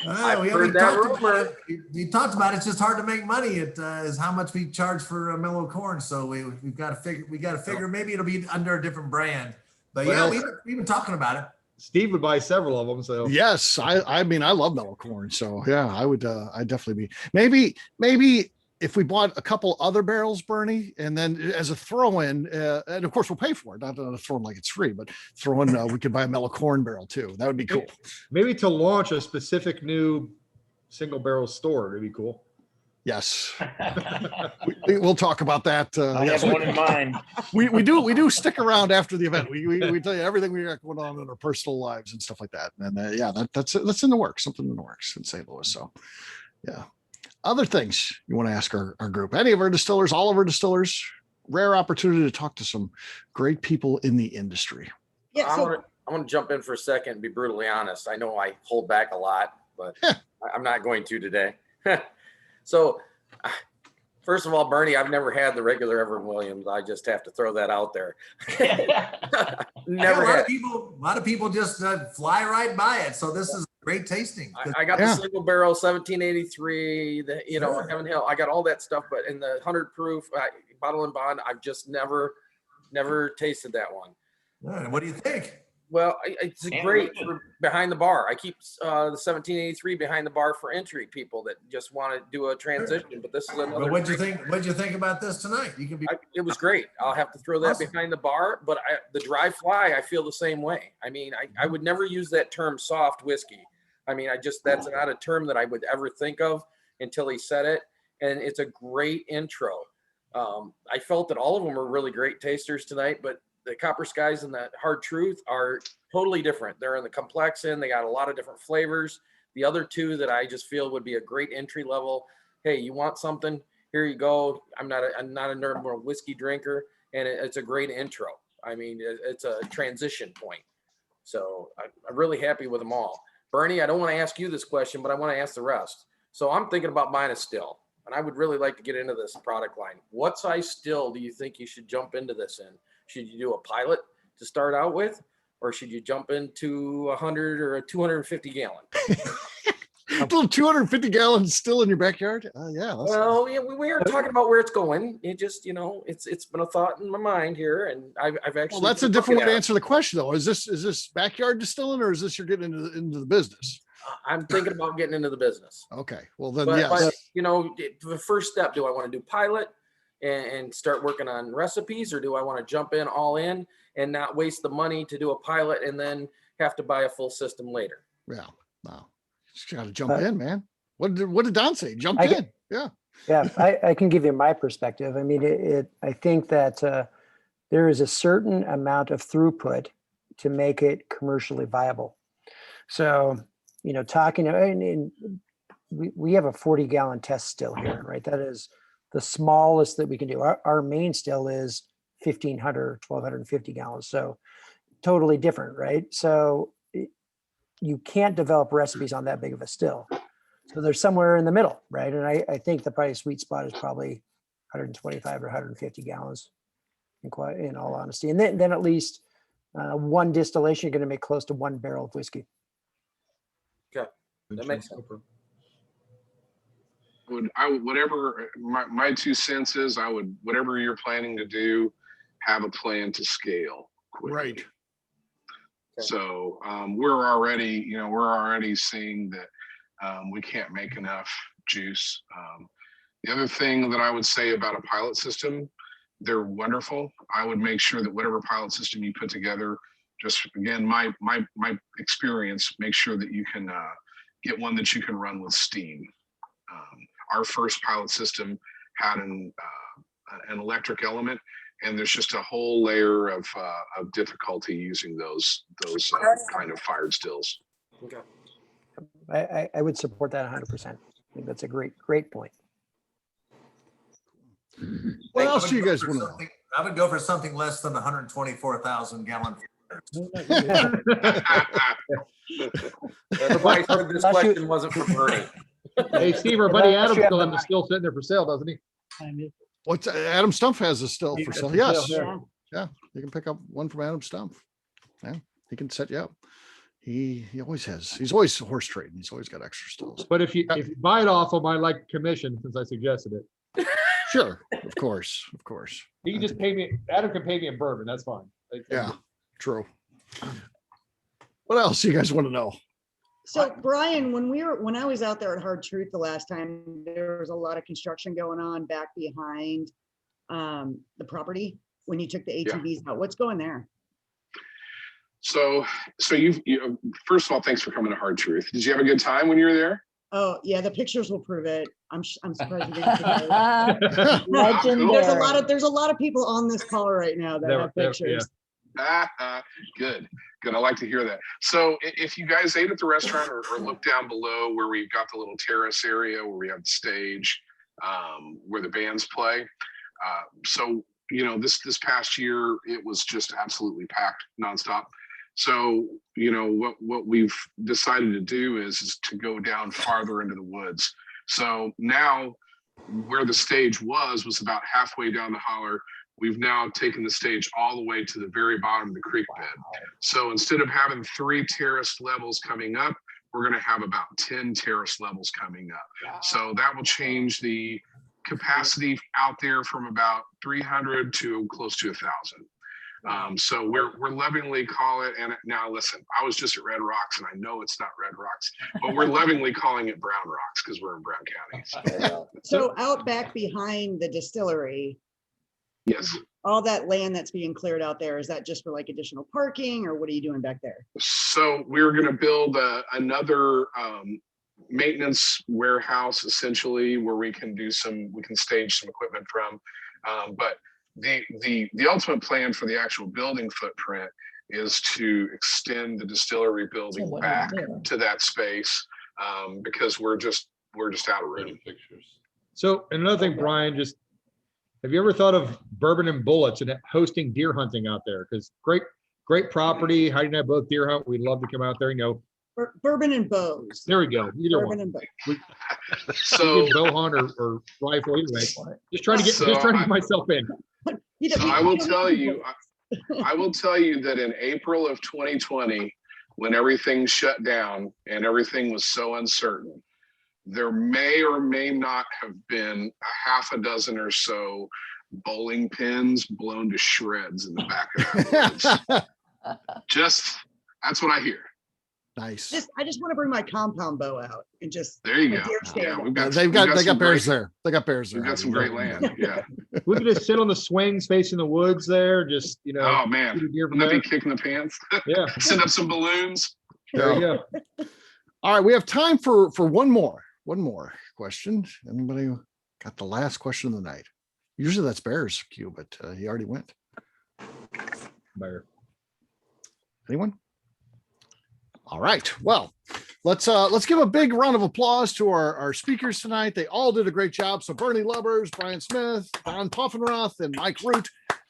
We heard that talked rumor. about it. We talked about it. It's just hard to make money. It is how much we charge for mellow corn. So we've got to figure. We got to figure. Maybe it'll be under a different brand. But Well, yeah, we've been talking about it. Steve would buy several of them. So Yes, I mean I love mellow corn, so yeah, I would I'd definitely be maybe if we bought a couple other barrels, Bernie, and then as a throw-in, and of course we'll pay for it, not to throw in like it's free, but throw in we could buy a mellow corn barrel too. That would be cool. maybe to launch a specific new single barrel store, it'd be cool. Yes, we'll talk about that. I Yes, have one in mind. we do stick around after the event. We tell you everything we got going on in our personal lives and stuff like that. And yeah, that's in the works, something in the works in St. Louis. So yeah. Other things you want to ask our group, any of our distillers, all of our distillers, rare opportunity to talk to some great people in the industry. Yeah, I want to jump in for a second and be brutally honest. I know I hold back a lot, but I'm not going to today. So, first of all, Bernie, I've never had the regular Evan Williams. I just have to throw that out there. Never a had. lot of people just fly right by it. So this is great tasting. I got Yeah. the single barrel 1783, Sure. Heaven Hill. I got all that stuff, but in the 100 proof bottle and bond, I've just never tasted that one. Yeah, what do you think? Well, it's Can't great wait. for behind the bar. I keep the 1783 behind the bar for entry people that just want to do a transition. But this is another. Well, what'd you think? What'd you think about this tonight? You can be. It was great. I'll have to throw that Awesome. behind the bar. But the dry fly, I feel the same way. I mean, I would never use that term soft whiskey. I mean, that's not a term that I would ever think of until he said it. And it's a great intro. I felt that all of them were really great tasters tonight, but the Copper Skies and the Hard Truth are totally different. They're in the complex end. They got a lot of different flavors. The other two that I just feel would be a great entry level. Hey, you want something? Here you go. I'm not a normal whiskey drinker, and it's a great intro. I mean, it's a transition point. So I'm really happy with them all. Bernie, I don't want to ask you this question, but I want to ask the rest. So I'm thinking about buying a still, and I would really like to get into this product line. What size still do you think you should jump into this in? Should you do a pilot to start out with, or should you jump into 100 or a 250 gallon? A little 250 gallons still in your backyard. Yeah. Well, yeah, we are talking about where it's going. It just, it's been a thought in my mind here, and I've actually. Well, that's a different way to answer the question, though. Is this backyard distilling, or is this you're getting into the business? I'm thinking about getting into the business. Okay. Well, then But, yes. the first step, do I want to do pilot and start working on recipes, or do I want to jump in all in and not waste the money to do a pilot and then have to buy a full system later? Yeah. No. Just got to jump in, man. What did Don say? Jump I in. get- Yeah. Yeah, I can give you my perspective. I mean, I think that there is a certain amount of throughput to make it commercially viable. So, and we have a 40-gallon test still here, right? That is the smallest that we can do. Our main still is 1,500, 1,250 gallons. So totally different, right? So you can't develop recipes on that big of a still. So they're somewhere in the middle, right? And I think the probably sweet spot is probably 125 or 150 gallons, in all honesty. And then at least one distillation, you're going to make close to 1 barrel of whiskey. Okay, that makes sense. Whatever my 2 cents is, whatever you're planning to do, have a plan to scale quickly. Right. So we're already seeing that we can't make enough juice. The other thing that I would say about a pilot system, they're wonderful. I would make sure that whatever pilot system you put together, just again, my experience, make sure that you can get one that you can run with steam. Our first pilot system had an electric element, and there's just a whole layer of difficulty using those kind of fired stills. I would support that 100%. I think that's a great point. What else do you guys want to know? I would go for something less than 124,000 gallon. Everybody heard this question wasn't for Bernie. Hey, Steve, our buddy Adam still has a still sitting there for sale, doesn't he? What's Adam Stumpf has a still for sale? Yes. Yeah. Yeah, you can pick up one from Adam Stumpf. Yeah, he can set you up. He always has. He's always horse trading. He's always got extra stills. But if you buy it off of my like commission, since I suggested it, Sure, of course. he can just pay me. Adam can pay me in bourbon. That's fine. Yeah, true. What else do you guys want to know? So Brian, when I was out there at Hard Truth the last time, there was a lot of construction going on back behind the property when you took the ATVs out. What's going there? So you first of all, thanks for coming to Hard Truth. Did you have a good time when you were there? Oh yeah, the pictures will prove it. I'm surprised you didn't take it. Legendary. There's a lot of people on this call right now that have pictures. Good. I like to hear that. So if you guys ate at the restaurant or look down below where we've got the little terrace area where we have the stage, where the bands play. So, this past year, it was just absolutely packed nonstop. So, what we've decided to do is to go down farther into the woods. So now where the stage was about halfway down the holler. We've now taken the stage all the way to the very bottom of the creek bed. So instead of having 3 terraced levels coming up, we're going to have about 10 terrace levels coming up. So that will change the capacity out there from about 300 to close to 1,000. So we're lovingly call it, and now listen, I was just at Red Rocks and I know it's not Red Rocks, but we're lovingly calling it Brown Rocks because we're in Brown County. So out back behind the distillery, Yes. all that land that's being cleared out there, is that just for like additional parking, or what are you doing back there? So we're going to build another maintenance warehouse, essentially, where we can stage some equipment from. But the ultimate plan for the actual building footprint is to extend the distillery building back to that space because we're just out of room. So another thing, Brian, have you ever thought of Bourbon and Bullets and hosting deer hunting out there? Because great property. Heidi and I both deer hunt. We'd love to come out there. Bourbon and bows. There we go. Either Bourbon one. and bows. So bow hunt or rifle. Either way. Just trying to get myself in. So I will tell you that in April of 2020, when everything shut down and everything was so uncertain, there may or may not have been a half a dozen or so bowling pins blown to shreds in the back of that woods. That's what I hear. Nice. I just want to bring my compound bow out and just. There you go. Yeah, they got bears there. They got bears there. We've got some great land. Yeah. We could just sit on the swings facing the woods there. Just Oh man, wouldn't that be kicking the pants? Yeah. Send up some balloons. There you go. All right, we have time for one more question. Anybody got the last question of the night? Usually that's Bear's cue, but he already went. Bear. Anyone? All right. Well, let's give a big round of applause to our speakers tonight. They all did a great job. So Bernie Lubbers, Bryan Smith, Don Poffenroth, and Mike Root.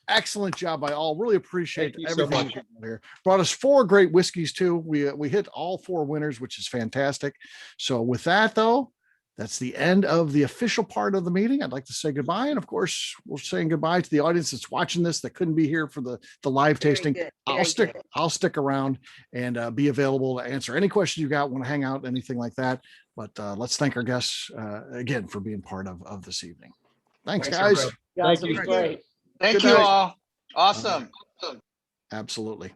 Excellent job by all. Really appreciate everything you did here. Brought us 4 great whiskeys too. We hit all 4 winners, which is fantastic. So with that though, that's the end of the official part of the meeting. I'd like to say goodbye. And of course, we're saying goodbye to the audience that's watching this that couldn't be here for the live tasting. I'll stick around and be available to answer any questions you got, want to hang out, anything like that. But let's thank our guests again for being part of this evening. Thanks guys. Thank you. Great. Thank you all. Awesome. Absolutely.